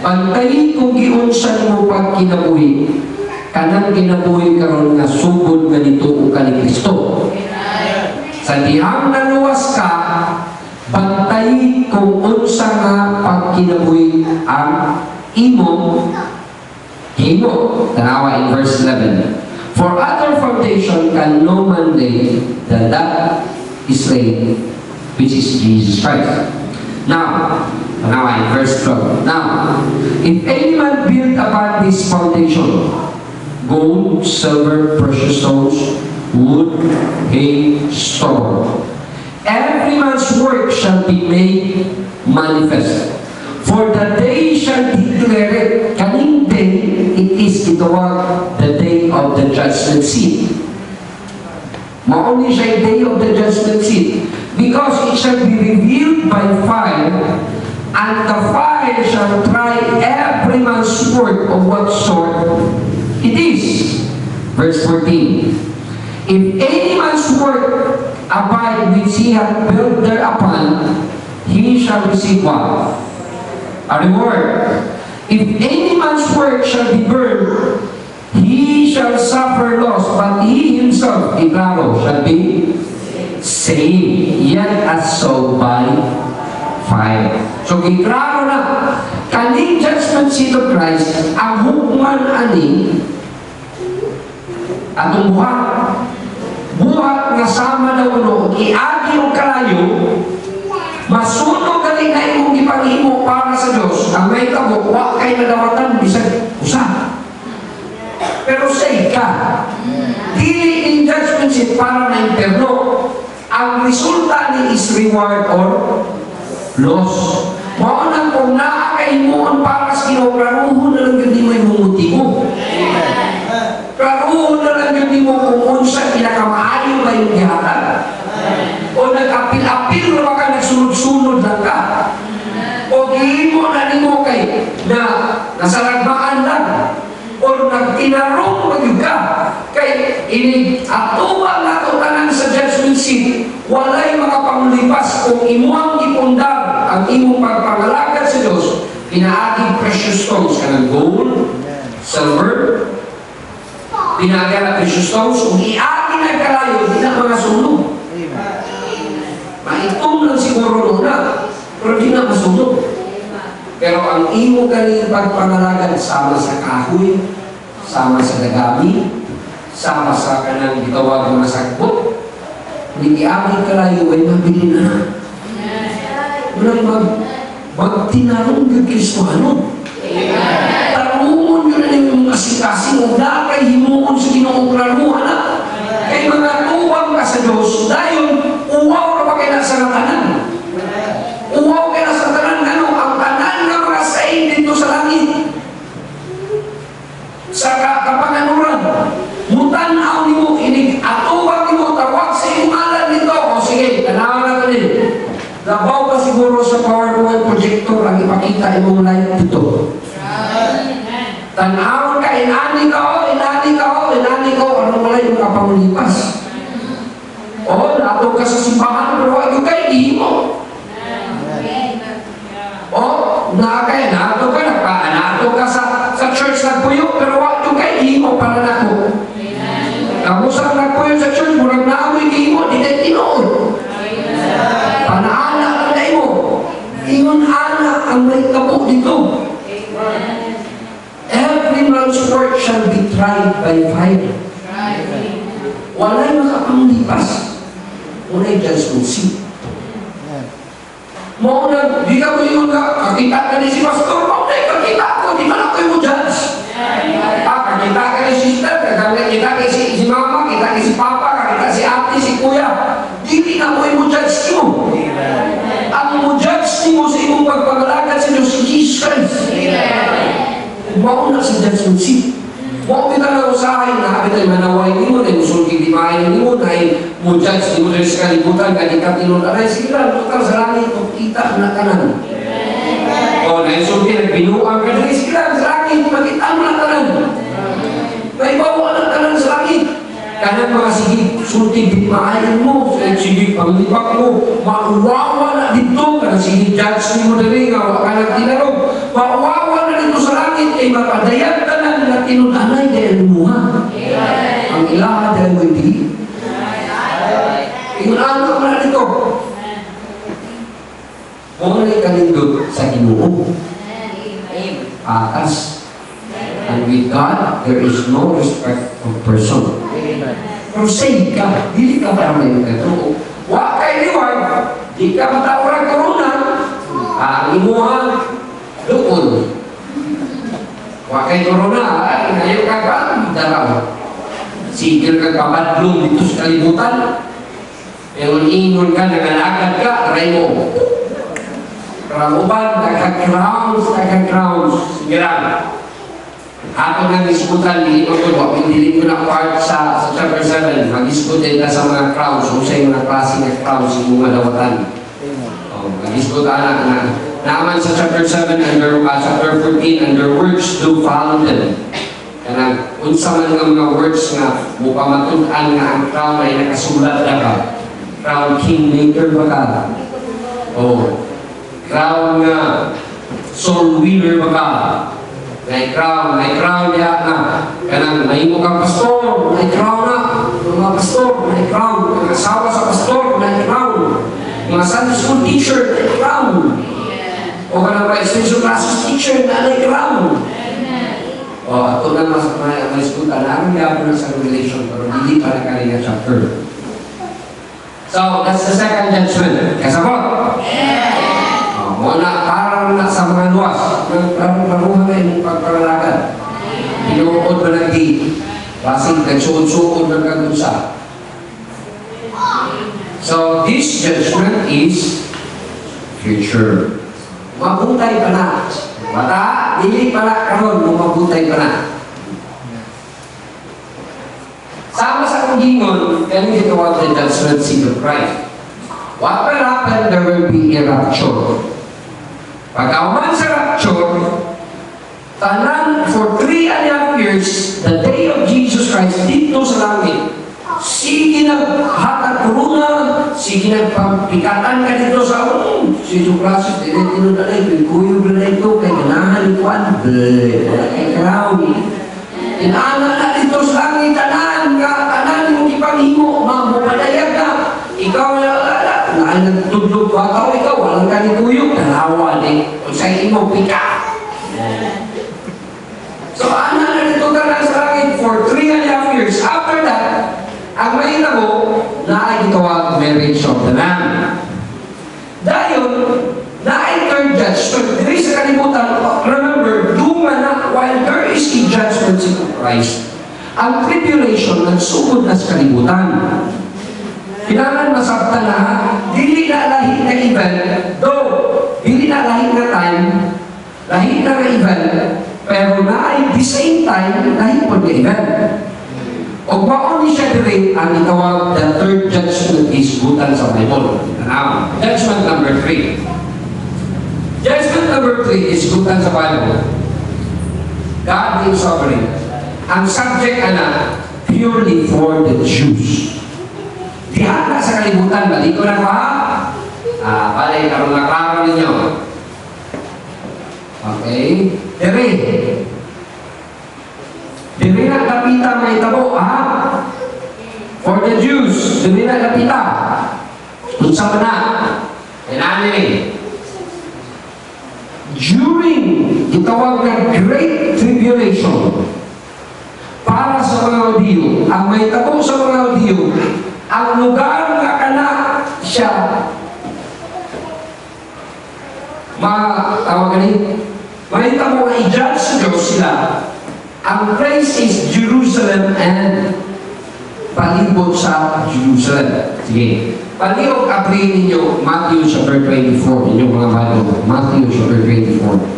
Pagkay kung giunsa mo pag kinabuhi, kanang kinabuhi karon nga sugod nga nituo ka ni Kristo. Sa dihang naluwas ka, bantay kung unsa nga pag kinabuhi ang imo himo. Tanawa in verse 11. For other foundation can no man lay than that is laid, which is Jesus Christ. Now in verse 12. Now, if any man build upon this foundation, gold, silver, precious stones, wood, hay, stone, every man's work shall be made manifest. For the day shall declare it. Kaning day, it is itawag the day of the judgment seat. Mauni siya day of the judgment seat. Because it shall be revealed by fire, and the fire shall try every man's work of what sort it is. Verse 14. If any man's work abide which he hath built thereupon, he shall receive what? A reward. If any man's work shall be burned, he shall suffer loss, but he himself, iklaro, shall be saved, yet as so by fire. So, iklaro na, kaning judgment seat of Christ, ang hukman ani, atong buhat nga sama na uno, iagi o kalayo, masunog galing na imong ipanghimo para sa Diyos, ang may tabo, wa kay nadawatan, bisag usa. Pero sa ika, dili in judgment seat para na interno, ang resulta ni is reward or loss. Maunang kung nakakaimuan para sa Ginoo, klaruhon na lang yun mo yung motibo. Klaruhon na lang yun mo kung unsa pinakamaayo ba yung gihatan. O nag-apil-apil na baka nagsunod-sunod lang ka. O gihimo na nimo kay na nasalagmaan lang. O nagtinarong magyug ka. Kay atuwa na ito tanan sa judgment seat, walay makapanglipas kung imuang ipundar ang imong pagpangalagad sa Diyos, pinaaging precious stones ka ng gold, silver, pinaagyan na precious stones, kung iagin na kalayo, hindi na mga sunog. Maitom lang siguro na, pero di na masunog. Pero ang imo galing pagpangalagad, sama sa kahoy, sama sa dagami, sama sa kanang gitawag mga sagbot, hindi iagin kalayo ay mabili na. Walang magtinarong yung Kristohano. Tarungon yun na yung kasing-kasing o dakay himuon sa Ginoong klaruhan na. Kay mga tuwang ka sa Diyos, dahil uwaw na kay na sa tanan. Uwaw kay na sa tanan, ano, ang tanan nga mga saing dito sa langit. Sa kapanganuran, mutanaw ni mo, atubang ni mo, tawag sa iyong ngalan dito. O sige, tanawan natin din. Labaw ka siguro sa PowerPoint projector ang ipakita imong live dito. Tanawon ka, inani ka o, ano wala yung kapangulipas. O, nato ka sa simbahan, pero wag yung kayo, di mo. O, nato ka sa church nagpuyo, pero wag yung kayo, di mo para nako. Tapos ang nagpuyo sa church, murag naamoy di mo, di tayo tinoon. Panaala ang day mo. Ingon ana ang may kapo dito. Every man's work shall be tried by fire. Wala'y makapanglipas. Wala'y judgment seat. Mauna, di ka mo yun ka, kakita ka ni si pastor, mauna kakita ko, di man ako yung judge. Kakita ka ni sister, kakita ka si mama, kakita ka si papa, kakita si ate, si kuya. Di na mo yung judge mo. Ang mo judge mo sa imong pagpagalagan sa Diyos, si Jesus. Mauna sa judgment seat. Huwag kita na usahin na habit ay manaway ni mo, na musulki di mahin ni mo, na mo judge ni mo rin sa kalibutan, na di ka tinunanay. Sige lang, total sa langit, kung kita na kanan. O, na isulki, nagbinuang ka na, sige lang, sa langit, makita mo na kanan. Naibawa na kanan sa langit. Kanan mga sige, sulti di mahin mo, sige, panglipak mo, mauwawa na dito, kana sige, judge ni mo na rin, ka na tinarog, mauwawa na dito sa langit, ay mapadayan ka na tinunanay dahil muha. Ang ilaha dahil mo hindi. Ingunahan ka na dito. Muna kalindot sa Ginoo. Akas. And with God, there is no respect of person. Crusade ka. Dili ka para may katro. Wa kay liwag. Di ka matawag korona. Ang imuha. Lukon. Wakay corona, ngayon ka ba? Daraw. Sigil ka kapadlong dito sa kalibutan. Ingon ka, nangalagad ka, try mo. Karamuban, nagka-crowns. Sige lang. Ako nang iskutan, hindi ko na part sa chapter 7. Mag-iskutin ka sa mga crowns. Kung sa'yo mga klase ng crowns, yung mga dawatan. Mag-iskutan na. Naman sa chapter 7, chapter 14, and their words do follow them. Kanang, unsa man nga mga words nga, mupamatunan nga ang crown ay nakasulat na ka. Crown kingmaker ba ka? O, crown nga, soul winner ba ka? May crown niya na. Kanang, may mo kang pastor, may crown na. Mga pastor, may crown. Mga asawa sa pastor, may crown. Mga Sunday school teacher, may crown. O ka na ba, extension classes teacher na alay crown. O, ato na mas-iskutan na ang yapo ng sa Revelation, pero hindi pa na kanina chapter. So, that's the second judgment. Kasabot? O, muna, parang na sa mga luwas. Parang paruhan na yung pagpagalagan. Pinuod ba ng gate? Basing nagsuod-suod ng kagunsa. So, this judgment is future. Mabutay pa na. Bata, dili pa na karon, mabutay pa na. Sama sa kugingon, kami gitawag the judgment seat of Christ. What will happen? There will be a rapture. Pagkauman sa rapture, tanan for 3.5 years, the day of Jesus Christ, dito sa langit, sige naghatag corona, sige nagpapikatan ka dito sa si Sukrasis, tinunanay, pinaguyog na ito, kay ganahan ikuan, kay crown. Inaana na dito sa langit, tanan yung ipanghimo, mabupadayag ka, ikaw na nagtudlog ko ako, ikaw, walang ka ni kuyog, nalawa din, kung sa imo, pika. So, ana na dito ka na sa langit for 3.5 years. After that, ang may nabo na ay gitawag marriage of the Lamb. Dayon, na ay third judgment. Diri sa kalibutan, remember, duma na while there is a judgment seat of Christ, ang tribulation nagsugod na sa kalibutan. Kailangan masabta na, dili na lahi na event, though, dili na lahi na time, lahi na event, pero na ay the same time, lahi po na event. O baon ni siya dire ang itawag the third judgment is butan sa Bible. Judgment number 3. Judgment number 3 is butan sa Bible. God is sovereign. Ang subject ana purely for the Jews. Diyan na sa kalibutan, balik ko na ko ha? Balik, karong naklaro ninyo. Okay? Dire na kapita may tabo, ha? For the Jews, dire na kapita. Kung saan na? Kailangan during itawag na Great Tribulation, para sa mga Hudiyo, ang may tabo sa mga Hudiyo, ang lugar na kana siya may tabo na i-judge sa Diyos sila. Ang place is Jerusalem and palibot sa Jerusalem. Sige. Palihog abri ninyo Matthew chapter 24. Inyong mga Bible. Matthew chapter 24.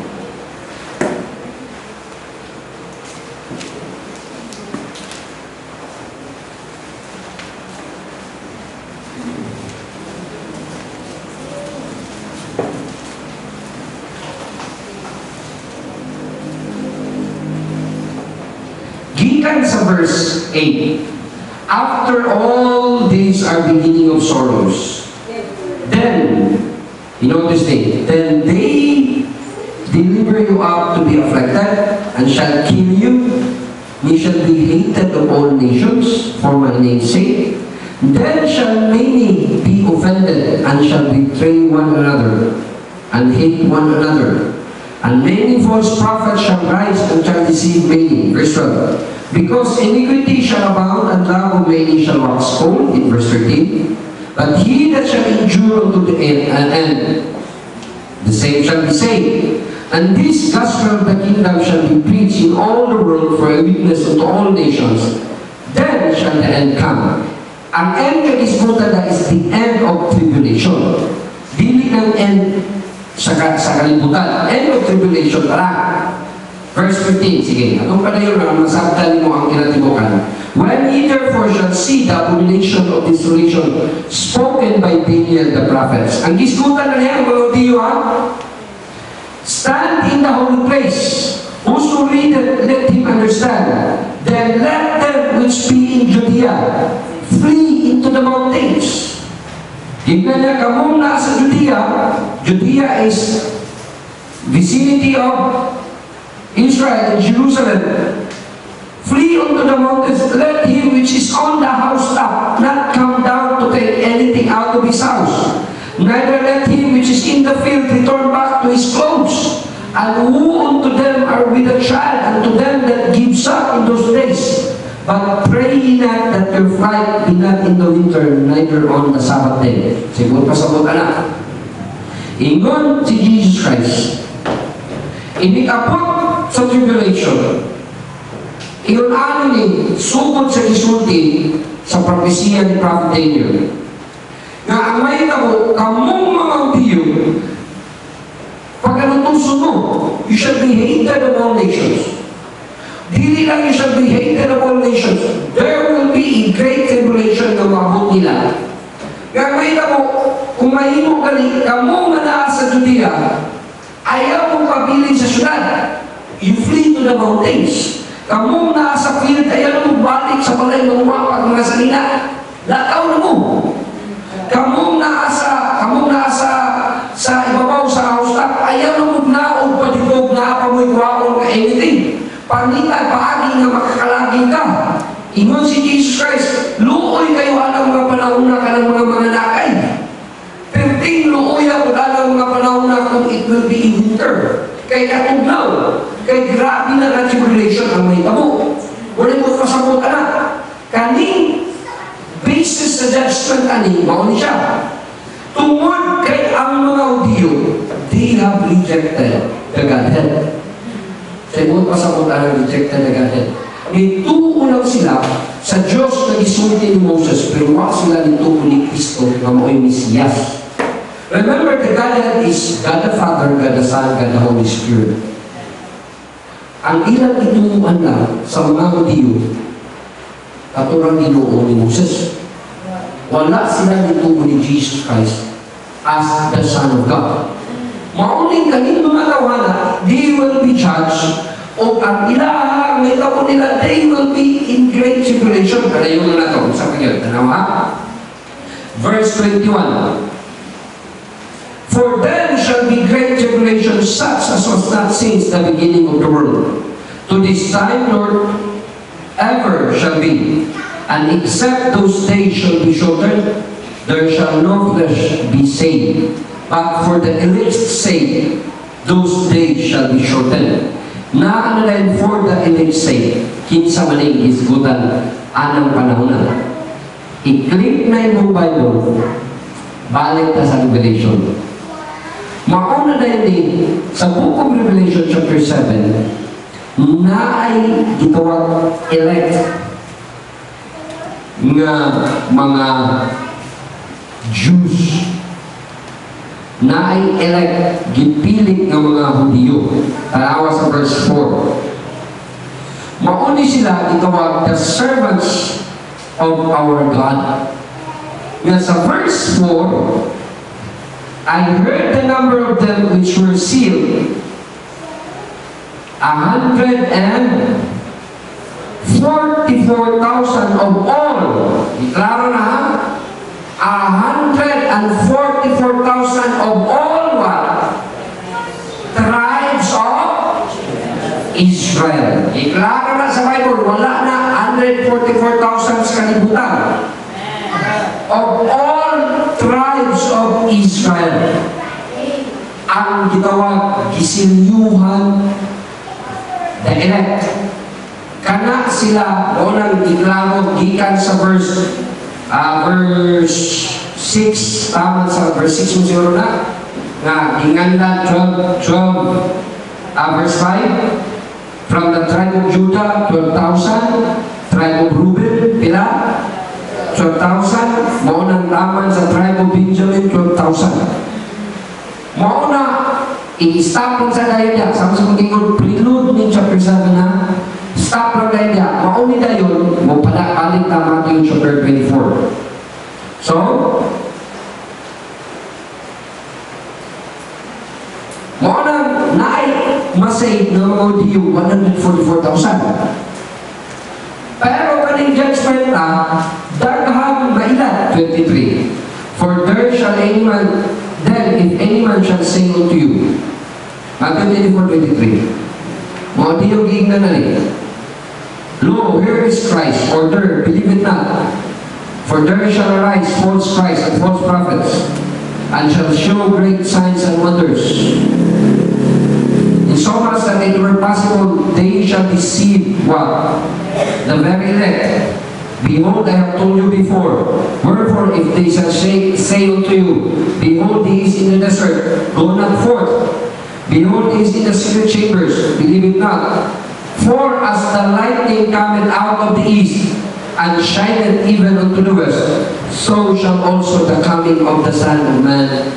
Gikan sa verse 8. After all these are beginning of sorrows, then, you notice it, then they deliver you up to be afflicted, and shall kill you. Ye shall be hated of all nations for my name's sake. Then shall many be offended, and shall betray one another, and hate one another. And many false prophets shall rise and shall deceive many. Verse 12. Because iniquity shall abound, and love of many shall wax cold, in verse 13. But he that shall endure unto the end, the same shall be saved. And this gospel of the kingdom shall be preached in all the world for a witness unto all nations. Then shall the end come. Ang end nga isbutan is the end of tribulation. Dili ng end sa kalibutan. End of tribulation pa lang. Verse 15, sige. Anong pala yun ang masabtan mo ang kinatibukan? When ye therefore shall see the abomination of desolation spoken by Daniel the prophets. Ang gisgutan na niya, mga Hudiyo, ha? Stand in the holy place. Whoso readeth, let him understand. Then let them which be in Judea flee into the mountains. Tignan niya, kamong nasa Judea. Judea is vicinity of Israel and Jerusalem. Flee unto the mountains. Let him which is on the housetop not come down to take anything out of his house. Neither let him which is in the field return back to his clothes. And woe unto them are with a child, and to them that give suck in those days. But pray ye not that your flight be not in the winter, neither on the Sabbath day. Sigur pasabot anak. Ingon si Jesus Christ. Iniabot sa tribulation. Iyon ano ni sugod sa isulti sa propesya ni Prophet Daniel. Nga ang may tabo, kamong mga Hudiyo, pag anutuso mo, you shall be hated of all nations. Dili lang you shall be hated of all nations. There will be a great tribulation na mabot nila. Nga may tabo, kung mahimo gali, kamong nga naa sa Judea, ayaw mong pabilin sa syudad. You flee to the mountains. Kamong nasa field, ayaw mong balik sa balay ng mga salina. Lakaw na mo. Kamong nasa sa ibabaw sa housetop, ayaw na mong naog padigog na apamoy kwaon ka anything. Pangitan, paagi nga makakalagin ka. Ingon si Jesus Christ, luoy kayo alang mga panahon na ka ng mga nakay. Perting luoy ako alang mga panahon na kung it will be in winter. Kay katugnaw, kay grabe na tribulation ang may tabo. Wala mo kasabot anak. Kaning basis sa judgment ani, mauni siya. Tungod kay ang mga Hudiyo, they have rejected the Godhead. Sa ibang pasabot ang rejected the Godhead. Nituunaw sila sa Diyos na gisulti ni Moses, pero wa sila nituo ni Kristo nga mo'y Mesiyas. Remember, the Godhead is God the Father, God the Son, God the Holy Spirit. Ang ilang ituuan lang sa mga Hudiyo, katurang Ginoo ni Moses. Wala sila nituo ni Jesus Christ as the Son of God. Mauling kanin mga tawana, they will be judged, o ang ilang may tao nila, they will be in great tribulation. Kaya yung na ito, sa kanya, tanawa. Verse 21. For them shall be great tribulation, such as was not since the beginning of the world. To this time, Lord, ever shall be. And except those days shall be shortened, there shall no flesh be saved. But for the elect's sake, those days shall be shortened. Na ano lang for the elect's sake, kinsa maning isgutan anang panahon na. I-click na yung Bible, balik na sa Revelation. Mauna na yun sa Book of Revelation chapter 7, na ay gitawag elect nga mga Jews, na ay elect gipilit nga mga Hudiyo. Tanawa sa verse 4. Mauni sila gitawag the servants of our God. Nga sa verse 4, I heard the number of them which were sealed, 144,000 of all. Iklaro na ha? 144,000 of all what? Tribes of Israel. Iklaro na sa Bible, wala na 144,000 sa kalibutan. Of all tribes of Israel, ang gitawag gisilyuhan, the elect. Kana sila unang giklaro gikan sa verse 6, tama sa verse 6 mo na nga ginganda 12 verse 5, from the tribe of Judah 12,000, tribe of Reuben pila 12,000, maunang taman sa tribe of Benjamin, 12,000. Mauna, i-stop lang sa dahil niya. Sama sa mag-ingon, prelude ni chapter 7 na, stop lang dahil niya. Mauni na yun, mo pala balik na Matthew chapter 24. So, mauna, naay masay na mga Hudiyo, 144,000. Pero kaning judgment na, daghan mailan, 23. For there shall any man, then if any man shall say unto you, Matthew 24:23. Mga Hudiyo giingnan na rin. Lo, here is Christ, or there, believe it not. For there shall arise false Christ and false prophets, and shall show great signs and wonders. In so much that it were possible, they shall deceive what? The very elect. Behold, I have told you before. Wherefore, if they shall say unto you, behold, he is in the desert, go not forth. Behold, he is in the secret chambers, believe it not. For as the lightning cometh out of the east, and shineth even unto the west, so shall also the coming of the Son of Man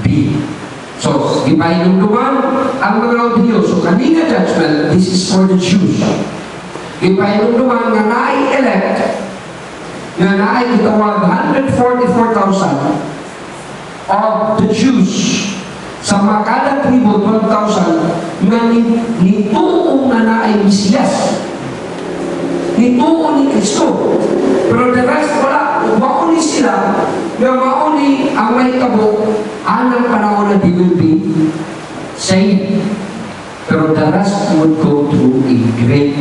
be. So, ipainumduman ang mga Hudiyo. So, kanina judgment, this is for the Jews. Ipainumduman nga naay-elect, nga naay-itawag 144,000 of the Jews sa mga kada tribo, 12,000 nga nituong na naay Mesiyas. Nituong ni Kristo. Pero the rest wala. Mauni sila, nga mauni ang may tabo, anang panahon na they will be saved. Pero the rest would go through a great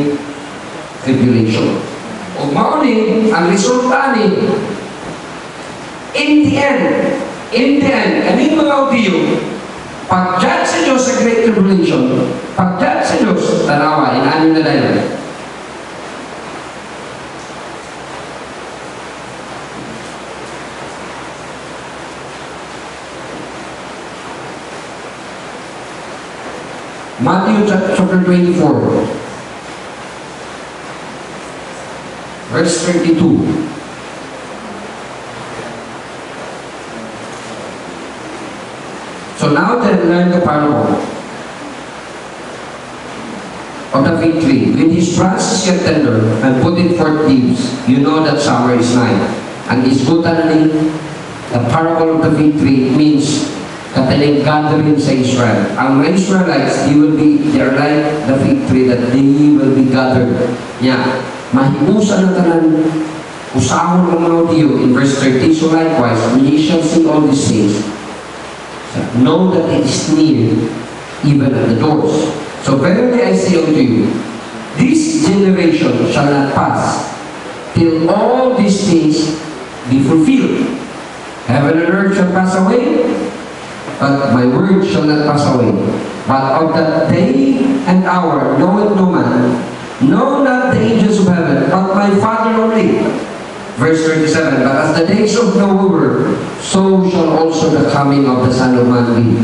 tribulation. O mauni, ang resulta ni, in the end, kaning mga Hudiyo, pag-judge sa Diyos sa great tribulation, pag-judge sa Diyos, tanawa, inanin na dahil. Matthew chapter 24. verse 32. So now then, learn the parable of the fig tree. When his branches get tender and putting forth leaves, you know that summer is nigh. And is botany, the parable of the fig tree means kataling gathering sa Israel. Ang mga Israelites, they're like the fig tree that they will be gathered. Yeah. Mahimusan na tanan usahon ng mga Diyo in verse 30. So likewise, ye shall see all these things. Know that it is near, even at the doors. So verily I say unto you, this generation shall not pass till all these things be fulfilled. Heaven and earth shall pass away, but my word shall not pass away. But of that day and hour knoweth no man, no not the angels of heaven, but my Father only. Verse 37, but as the days of Noah were, so shall also the coming of the Son of Man be.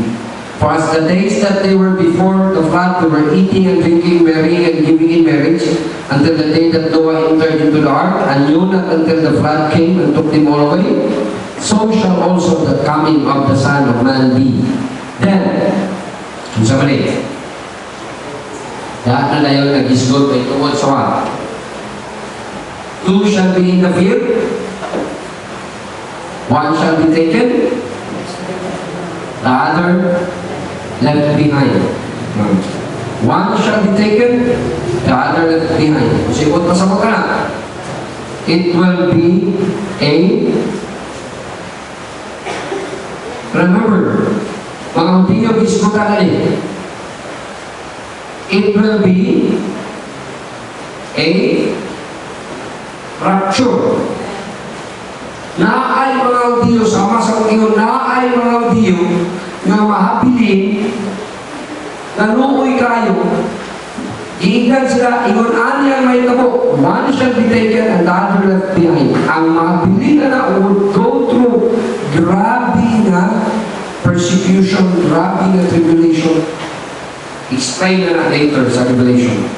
For as the days that they were before the flood, they were eating and drinking, marrying and giving in marriage, until the day that Noah entered into the ark, and knew not until the flood came and took them all away, so shall also the coming of the Son of Man be. Then, sa mali, lahat na layo nag-isgot ay tungkol sa what? Two shall be in the field, one shall be taken, the other left behind. One shall be taken, the other left behind. Sikot pa sa mga. It will be a, remember, mga Hudiyo iskutan nila. It will be a rapture. Naay mga Hudiyo, sama sa Hudiyo, naay mga Hudiyo nga mahabilin na nuoy kayo. Iigan sila, ingon ani ang may tabo. One shall be taken and the other left behind. Ang mahabilin na would go through grabe na persecution, grabe na tribulation. Explain na later sa Revelation.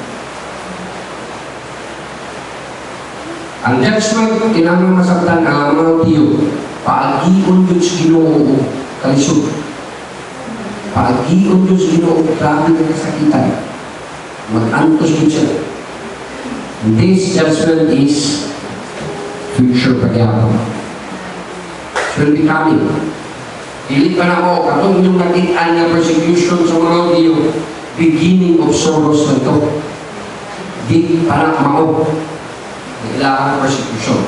Ang judgment, tinamang masabtan ang mga Hudiyo, paagion yun sa Ginoo, kalisod. Paagion yun sa Ginoo, grabe na kasakitan. Mag-antos yun siya. This judgment is future pagyapon. It will be coming. Dili pa na ako, katong yung nakitaan na persecution sa mga Hudiyo, beginning of sorrows na ito. Di pa na mao. Kailangan persecution.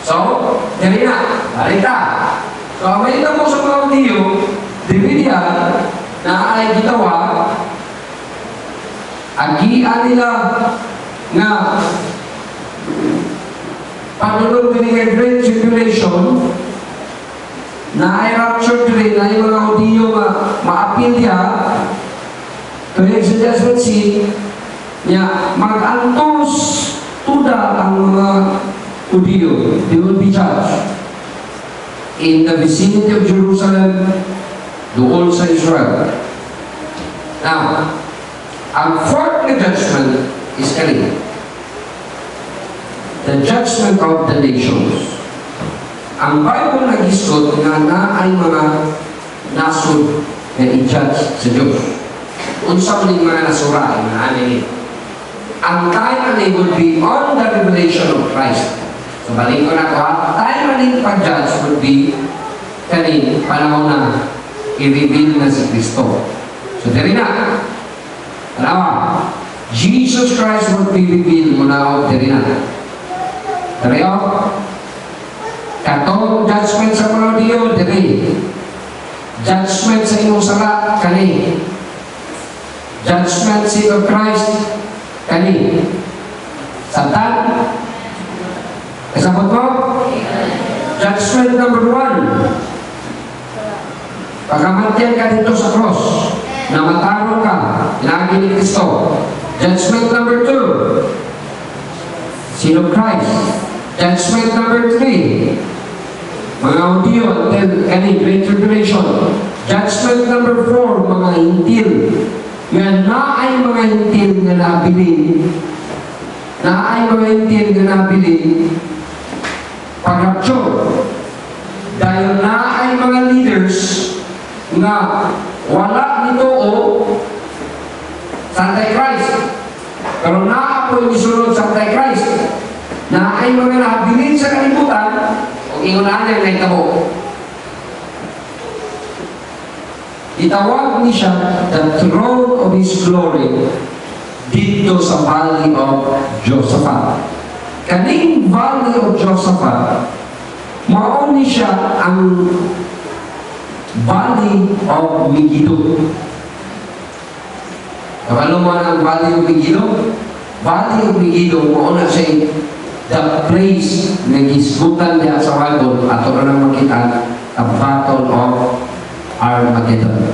So, dali na, balita. So, ang balita mo sa mga Hudiyo, Biblia na ay gitawa, agian nila nga panunod ng Great Tribulation, na ay rapture rin na yung mga Hudiyo maapil niya, tuloy sa judgment seat, niya mag-antos tuda ang mga Hudiyo. They will be judged in the vicinity of Jerusalem, doon sa Israel. Now, ang fourth judgment is coming. The judgment of the nations. Ang Bible nag-isot nga na ay mga nasod na i-judge sa Diyos. Unsa man mga nasura na ani. Ang time na would be on the revelation of Christ. So balik ko na ko, time na pag-judge would be kanin panahon na i-reveal na si Kristo. So diri na. Alawa, Jesus Christ would be revealed muna o diri na. Diri o. Katong judgment sa mga Hudiyo, diri. Judgment sa inyong sala, kani. Judgment seat of Christ, kani. Satan. Kasabot mo? Judgment number 1. Pagkamatyan ka dito sa cross, namataron ka, lagi ni Kristo. Judgment number 2. Seat of Christ. Judgment number 3. Mga Hudiyo until any Great Tribulation. Judgment number 4. Mga hintil. Yan na ay mga hintil na nabilin na ay mga intin nga nabili pag-rapture. Dahil na ay mga leaders nga wala nito o sa Antichrist. Pero na ako yung isunod sa Antichrist. Na ay mga nabilin sa kalibutan o ingunahan na itabo. Itawag ni siya the throne of His glory dito sa Valley of Josaphat. Kaning Valley of Josaphat, mauni siya ang Valley of Megiddo. Ano man ang Valley of Megiddo? Valley of Megiddo, mauna siya the place na gisgutan niya sa Bible at ito na makita ang Battle of Armageddon.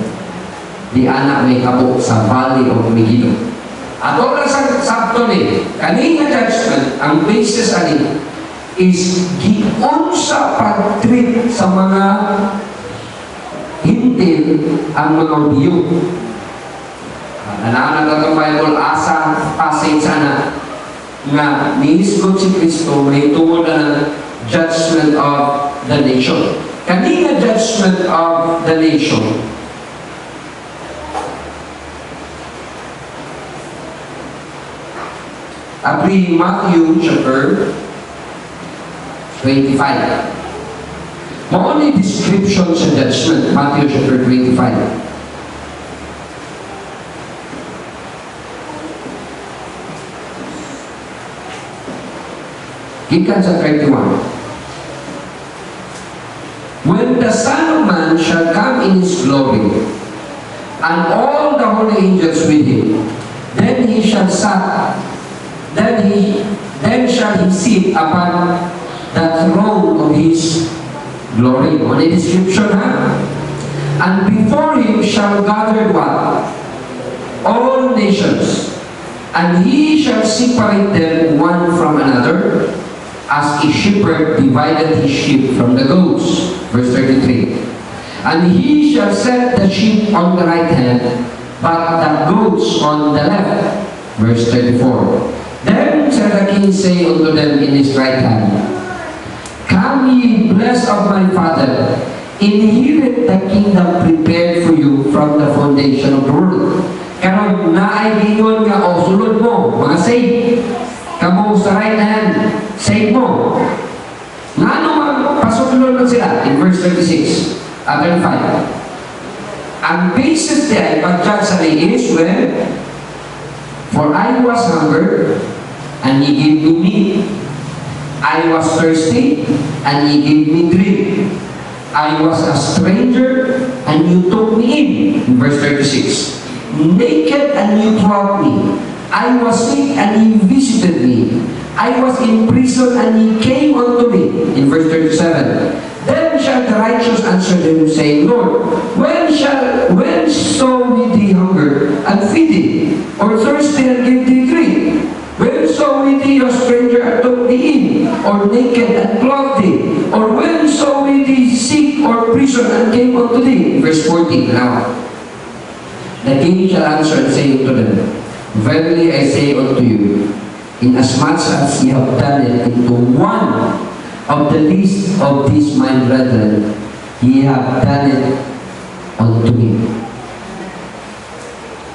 Di anak may kabuk sa Valley of Megiddo. At ito na sa sabto ni, kanina judgment, ang basis ani is gion sa pag-treat sa mga hintil ang mga Hudiyo. Nanaanan ka itong Bible, asa passage sana nga niisgot si Kristo may tungkol na ng judgment of the nation. Kanina judgment of the nation, Abri Matthew chapter 25. Mauni description sa judgment, Matthew chapter 25. Gikan sa 31. When the Son of Man shall come in His glory, and all the holy angels with Him, then shall He sit upon the throne of His glory. On a description, ha? And before Him shall gather what? All nations, and He shall separate them one from another, as a shepherd divided his sheep from the goats. Verse 33. And He shall set the sheep on the right hand, but the goats on the left. Verse 34. Then shall the king say unto them in his right hand, Come ye blessed of my Father, inherit the kingdom prepared for you from the foundation of the world. Karon naay gingon nga o sulod mo, mga saved. Kamu sa right hand, save mo. Nga ano pasukulon man sila? In verse 36, 35. Ang basis there, pag-judge sa is when, for I was hungered, and ye gave me meat. I was thirsty, and ye gave me drink. I was a stranger, and you took me in. In verse 36. Naked, and you clothed me. I was sick, and ye visited me. I was in prison, and ye came unto me. In verse 37. Then shall the righteous answer them, saying, Lord, when saw we thee hunger, and feed thee, or thirsty, and give thee drink? When saw we thee a stranger, and took thee in, or naked, and clothed thee? Or when saw we thee sick, or prison, and came unto thee? Verse 14. Now, the king shall answer and say unto them, Verily I say unto you, inasmuch as ye have done it into one of the least of these my brethren, ye have done it unto me.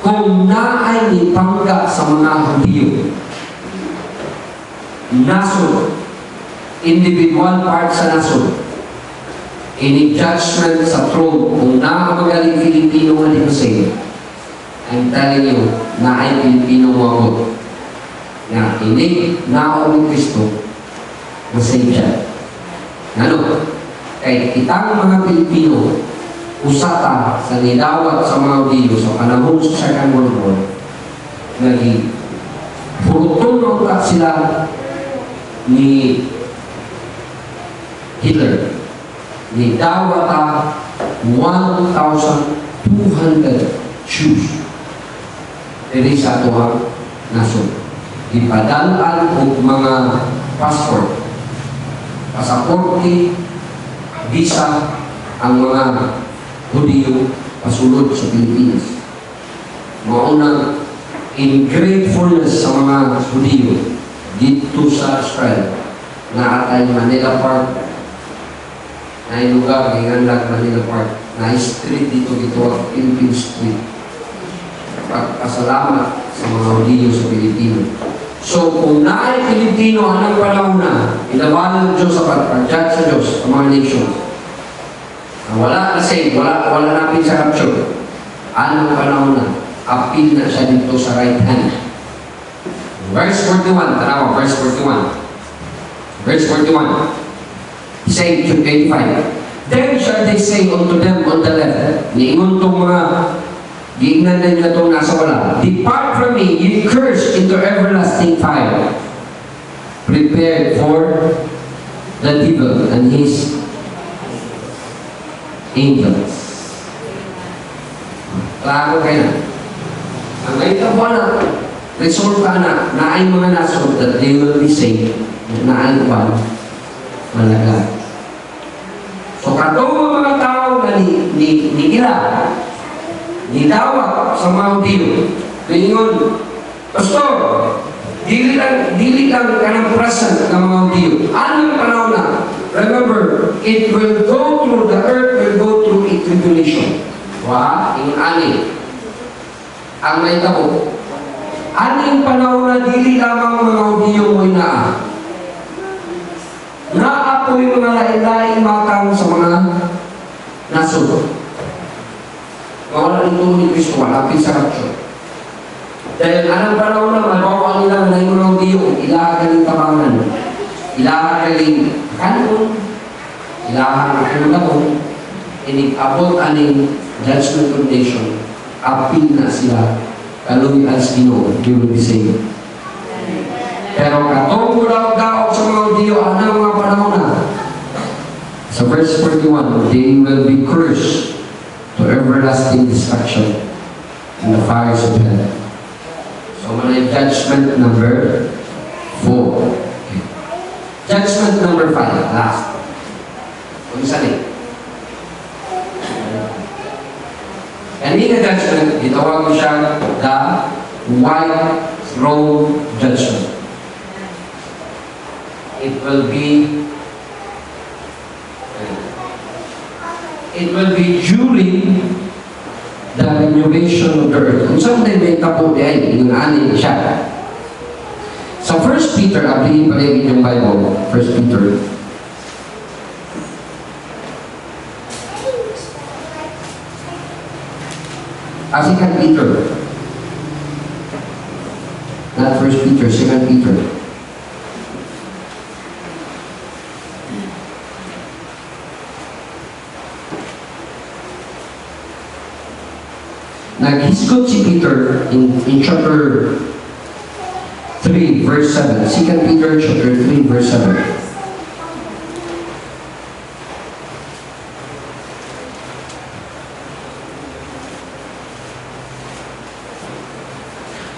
Kung naay nipangga sa mga Hudiyo, nasod, individual part sa nasod, ini judgment sa throne, kung naamagaling Filipino nga di kasi, I'm telling you, na ay Pilipino magot. Na ini, nao ni Kristo, masay siya. Ano? Kaya kitang mga Pilipino, usata sa nidawat sa mga Hudiyo sa panahon sa Second World War, naging puruton ka sila ni Hitler. Nidawat 1,200 Jews. Diri sa atuang nasod. Ipadalaan og mga passport, pasaporte, visa ang mga Hudiyo pasulod sa Pilipinas. Maunang in gratefulness sa mga Hudiyo, dito sa Australia na atay Manila Park na lugar ng Manila Park na street dito Philippine Street. Pagpasalamat sa mga Hudiyo sa Pilipino. So, kung naay Pilipino anong panahon na, inawalan ng Diyos sa pag-judge sa Diyos sa mga nations. Wala na save, wala napin sa rapture. Anong panahon na, appeal na siya dito sa right hand. Verse 41, tanawa, verse 41. Verse 41. Say, 85. Then shall they say unto them on the left, niingon itong mga giingnan na nila itong nasa wala, depart from me, ye cursed, into everlasting fire, prepared for the devil and his angels. Klaro kayo na. Ang may tabo na, resulta na ay mga nasod that they will be saved, na ay kwan, malaga. So katong mga tao na nila, nidawat sa mga Hudiyo, ingon, Pastor, dili lang kanang present ng mga Hudiyo. Anong panahon na? Remember, it will go through, the earth will go through a tribulation. Ingon ani. Ang may tabo. Aning panahon na dili lamang mga Hudiyo mo'y naapoy mga lain-lain matang sa mga nasod. Mawala nito ni Kristo, malapit sa rapture. Dahil anong panahon na mabawa nila na yung mga Hudiyo, ilahan ng tabangan, ilahan ng kanon, ilahan ng kunaton, inig-abot aning judgment condition, appeal na sila, kaluwi as Ginoo, they will be saved. Pero katong daw sa mga Hudiyo, anong mga panahon na? Sa verse 41, they will be cursed to everlasting destruction in the fires of hell. So, muna judgment number 4. Okay. Judgment number 5, last. Kung saan eh? Kanina judgment, itawag ko siya the white throne judgment. It will be during the renovation of the earth. Kung saan tayo may tapo ay inaanin siya. Sa 1 Peter, ablihin pa rin yung Bible, 1 Peter. Second Peter. Not 1 Peter, 2 Peter. Naghisgot si Peter in chapter 3, verse 7. 2 Peter chapter 3, verse 7.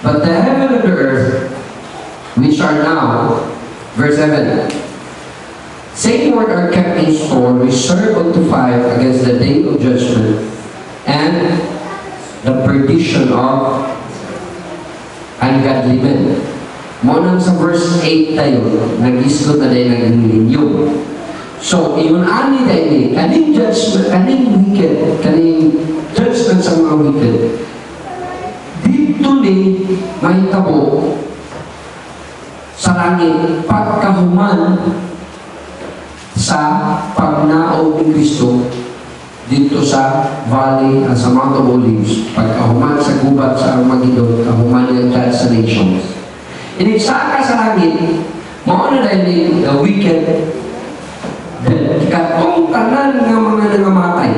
But the heaven and the earth, which are now, verse 7, same word are kept in store, reserved unto fire against the day of judgment, and the perdition of ungodly men. Monang sa verse 8 tayo, nag-isgot na dahil nag-inyong. So, iyon ani dahil kaning judgment, kaning wicked, kaning judgment sa mga wicked, dito ni may tabo sa langit pagkahuman sa pagnaog ni Kristo dito sa valley sa Mount of Olives, pagkahuman sa gubat sa Armageddon, kahuman ng judge sa nations. Inigsaka sa langit, mauna dahil the wicked, katong tanan ng mga nangamatay.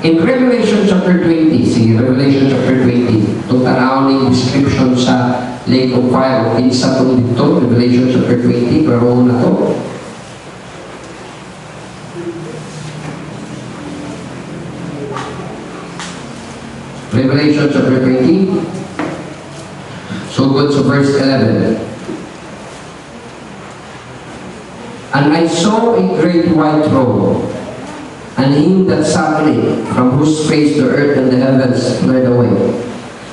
In Revelation chapter 20, sige, Revelation chapter 20, itong tanaw ng description sa lake of fire, kinsa itong dito, Revelation chapter 20, pero na to. Revelation chapter 20. So good to verse 11. And I saw a great white throne, and him that sat on it, from whose face the earth and the heavens fled away,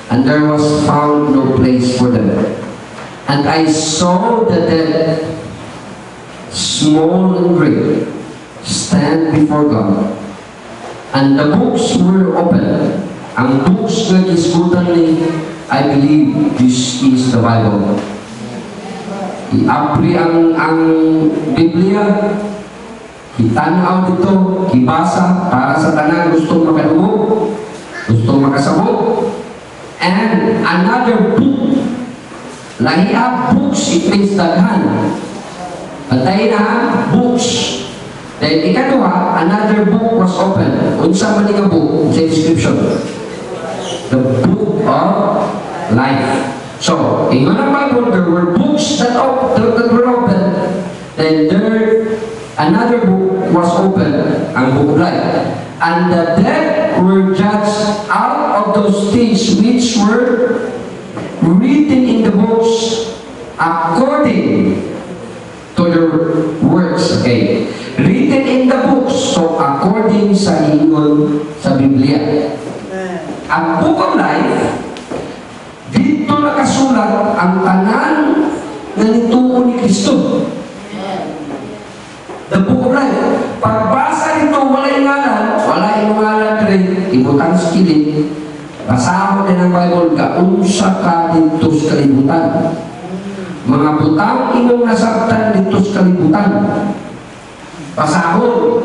and there was found no place for them. And I saw the dead, small and great, stand before God. And the books were open. Ang books na gisgutan ni, I believe this is the Bible. I-apri ang Biblia, itanaw dito, ibasa para sa tanan gustong makadungog, gustong makasabot. And another book, lahiya books, it means daghan. Patay na books. Then ikaduha, another book was open. Unsa man nga book sa description? The book of life. So, in the Bible, there were books that were open. Then another book was open, ang book of life. And the dead were judged out of those things which were written in the books according to their works. Okay. Written in the books, so according sa ingon sa Biblia. Ang book of life, dito nakasulat ang tanan na nituon ni Kristo. The book of life. Pagbasa nito, walay ngalan rin, ibutan sa kilid, basahon din ang Bible, kaunsa ka dito sa kalibutan. Mga butang imong nasabtan dito sa kalibutan. Basahon.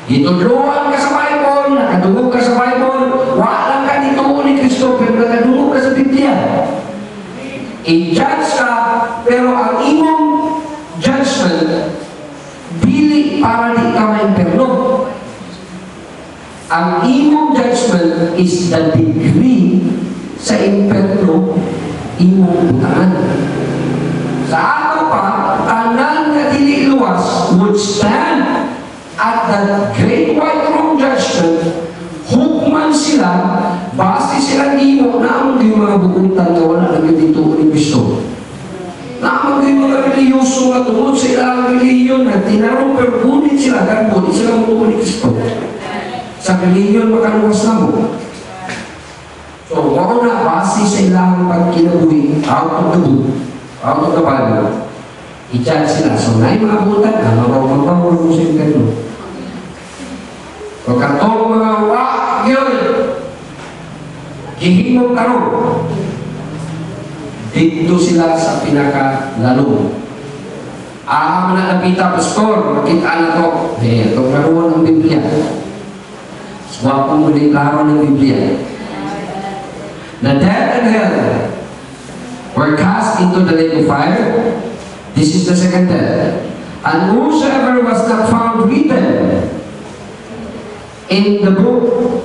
Gitudluan ka sa Bible, nakadungog ka sa Bible, walang ka nituon ni Kristo, pero nakadungog ka sa Biblia. I-judge ka, pero ang imong judgment, dili para di ka ma-imperno. Ang imong judgment is the degree sa imperno imong butaan. Sa ato pa, tanan na dili luwas would stand at the great white throne judgment. Hukman sila, base sila nimo na ang mga bukuntan na wala na dito ni Kristo. Na ang mga reliyoso na tungod sa ilang reliyon na tinarong pergunit sila, ganun, di sila mutuon ni Kristo. Sa reliyon makaluwas na mo. So, wako na base sa ilang pagkinabuhi, out of the book, out of the Bible, i-judge sila. So, na yung mga butan na, mabawang mo sa impero. O katong mga wak yun, gihimong karong, dito sila sa pinakalalong. Aham na napita, pastor, makita na to. Itong laruan ng Biblia. Swapong muli klaro ng Biblia. The dead and hell were cast into the lake of fire. This is the second death. And whosoever was not found written in the book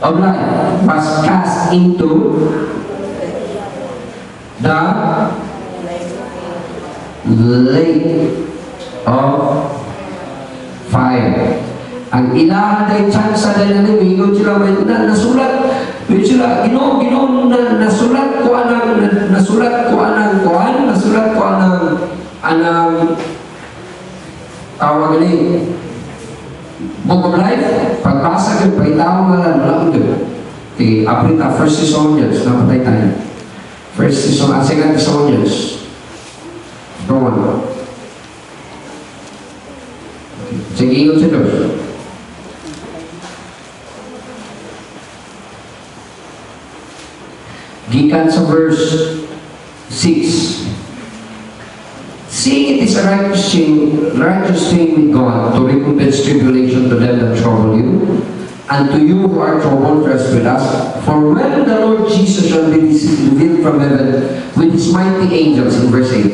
of life was cast into the lake of fire. Ang ilahan ay tsansa na nanimingon sila na nasulat. With sila, nasulat ko anang tawag ni Book of Life. Pagbasa yun, paitawang wala yun. Okay, aprita, 1 Thessalonians, napatay tayo. 1 Thessalonians, 2 Thessalonians. Roman. Sige, ingon sa Diyos. Gikan sa verse 6. Seeing it is a righteous thing with God to recompense tribulation to them that trouble you, and to you who are troubled, rest with us. For when the Lord Jesus shall be revealed from heaven with his mighty angels, in verse 8,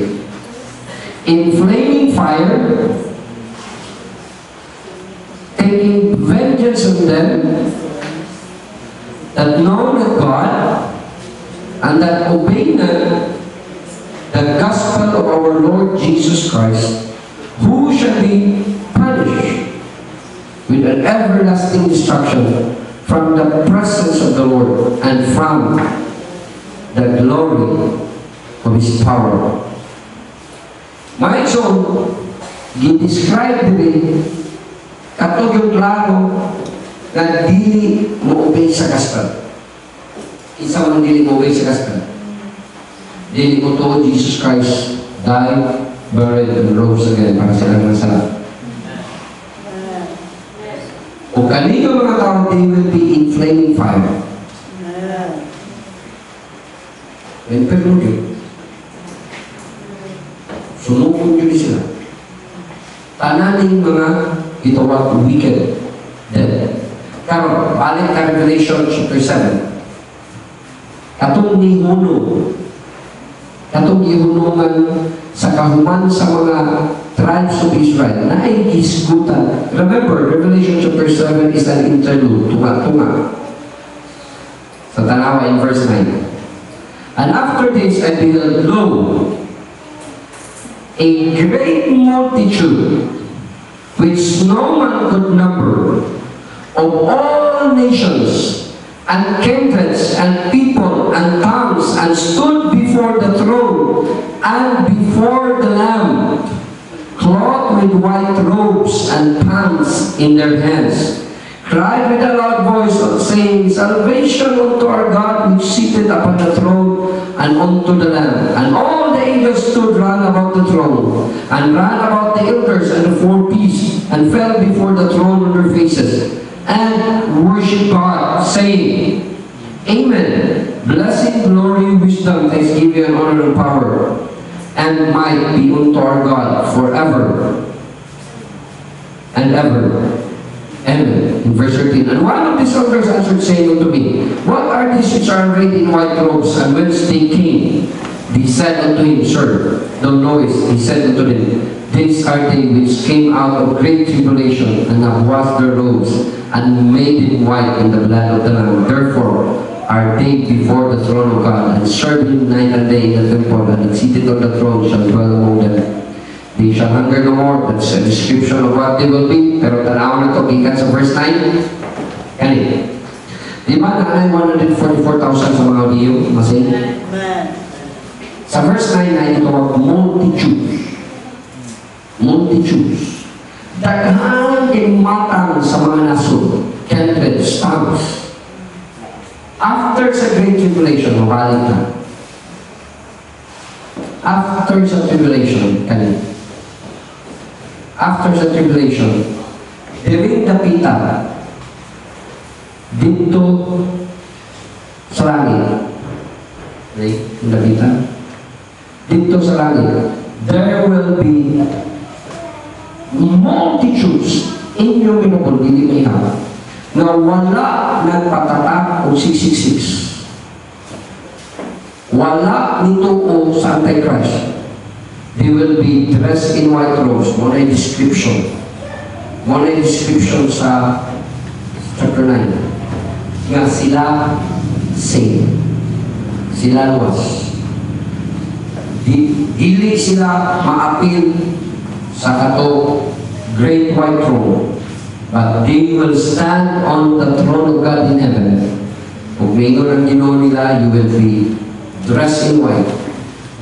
in flaming fire, taking vengeance on them that know not God, and that obey not the gospel of our Lord Jesus Christ, who shall be punished with an everlasting destruction from the presence of the Lord and from the glory of his power. Mga igsoon, gi-describe din katong yung klaro na dili mo obey sa gospel. Isa man dili mo obey sa gospel. Dili ko to, Jesus Christ died, buried, and rose again para sa kanyang sala. O kanino mga tao, they will be in flaming fire. And pero yun, sunukon yun sila. Tananing mga gitawag wicked, dead. Karon, balik ka Revelation chapter 7. Katong gihunungan sa kahuman sa mga tribes of Israel na ay gisgutan. Remember, Revelation chapter 7 is an interlude, tunga-tunga. Sa tanawa in verse 9. And after this I beheld, lo, a great multitude which no man could number, of all nations and kindreds and people and tongues, and stood before the throne and before the Lamb, clothed with white robes and palms in their hands, cried with a loud voice, saying, Salvation unto our God, which seated upon the throne, and unto the Lamb. And all the angels stood round about the throne, and round about the elders and the four beasts, and fell before the throne on their faces, and worship God, saying, Amen. Blessing, glory, wisdom, thanksgiving, and honor, and power, and might be unto our God forever and ever. Amen. In verse 13. And one of these elders answered, saying unto me, What are these which are arrayed in white robes, and whence they came? They said unto him, Sir, thou knowest. He said unto them, These are they which came out of great tribulation, and have washed their robes, and made it white in the blood of the Lamb. Therefore are they before the throne of God, and serve him night and day in the temple, and seated on the throne shall dwell among them. They shall hunger no more. That's a description of what they will be. Pero tanaw na ito, ikan sa verse 9. Kani. Di ba na 144,000 sa mga liyo? Masin? Sa verse 9 na ito, multitudes. Multitudes. Daghan yung matang sa mga nasun. Kindreds, tongues. After sa Great Tribulation, mabalik na. After sa tribulation, kani. After sa tribulation, diring dapita dito sa langit. Okay? Dapita. Dito sa langit, there will be multitudes inyong pinupulili niya na wala nagpatatak o 666. Wala nito o sa Antichrist. They will be dressed in white robes. Muna yung description. Muna yung description sa chapter 9. Nga sila saved. Sila luwas. Dili sila maapil sa kato great white throne, but they will stand on the throne of God in heaven. Kung mayroon ang Ginoo nila, you will be dressed in white.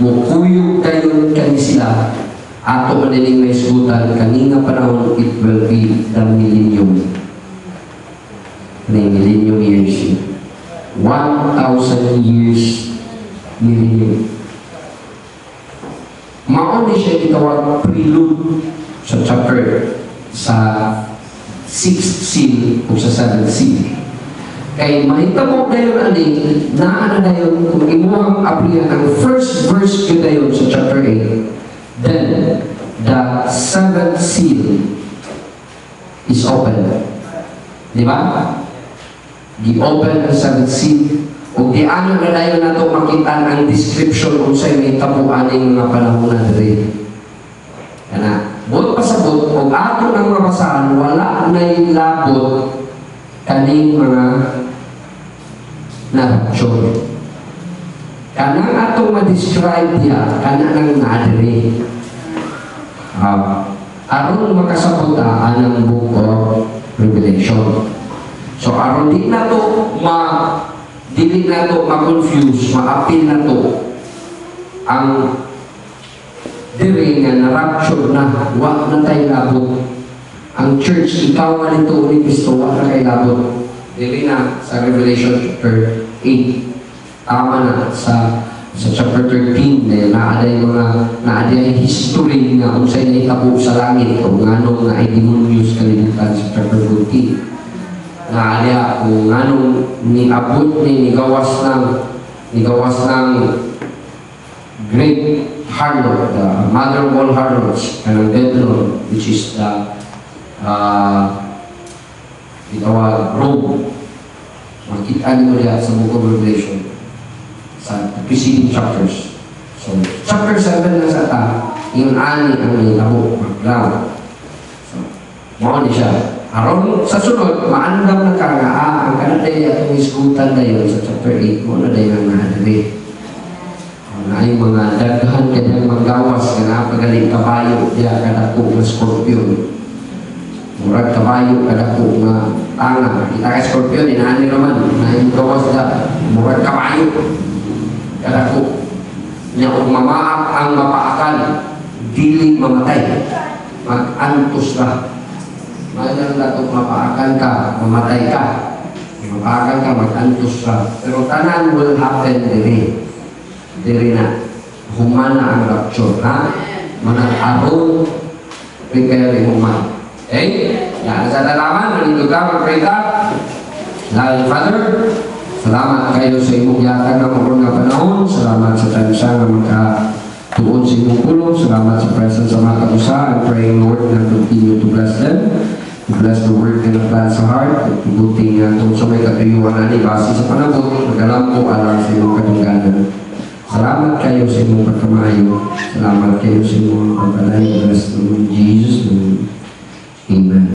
Mukuyog kayo kani sila, ato maniling may sugutan, kanina panahon, it will be the millennium. The millennium years. 1,000 years millennium. Mauni siya itawag prelude sa chapter sa 6th seal o sa 7th seal. Kay mahitabo dayon ani naa na dayon kung imuhang aplihan ang first verse ko dayon sa chapter 8, then the 7th seal is open. Di ba? Gi-open ang 7th seal. O di ano na dayon nato makita ang description kung sa'yo may tapuan ng mga panahon na diri. Kana, buot pasabot, o ato nang mabasahan, wala na labot kaning mga na-rapture. Kanang atong ma-describe niya, kanang nadiri. Aron makasabot ang book of Revelation. So, aron di na to dili na to ma-confuse, ma-appeal na to ang diri nga na-rapture na, wa na tayo labot. Ang church, ikaw nga nito ni Cristo, wa na kayo labot. Dili na sa Revelation chapter 8. Tama na sa sa chapter 13, naaday naaday history nga kung sa'yo itabo sa langit o nganong na ay demonios kalimutan sa chapter 14. Naaday kung nganong niabot nigawas ng great harlot, the mother of all harlots, kanang Babylon, which is the itawag Rome. Makita niyo diya sa Book of Revelation sa preceding chapters. So, chapter 7 na sa ta, yung ani ang nilabo, maglaw. So, mao ni siya. Aron sa sunod, maandam na ka nga, ang kanaday atong iskutan na yun sa chapter 8, mo na dayon ang nahadari. Na ay mga daghan kanyang manggawas ka na pagaling kabayo diya kadako ng scorpion. Murag kabayo kadako nga tanga. Kita ka scorpion, inaani naman, na yung gawas na murag kabayo kadako. Niya kung mamaak ang mapaakan, dili mamatay. Mag-antos ka. Mayroon na itong mapaakan ka, mamatay ka. Mapaakan ka, mag-antos ka. Pero tanan will happen diri na. Humana ang rapture, ha? Manag-aron, prepare human. Okay? Yan, sa dalaman, nandito ka, mag-pray ka. Lalo, Father, salamat kayo sa imong yatag na mga panahon. Salamat sa tansya na magkatuon sa imong pulong. Salamat sa presence sa mga kabusa. I'm praying, Lord, na continue to bless them. To bless the word in the plan sa heart. At ibuting itong sa may katuyuan na ni base sa panabot. Magalam ko alam sa imong katungganan. Salamat kayo sa imong pagkamayo. Salamat kayo sa imong pagkalay. Bless the Lord Jesus. Amen.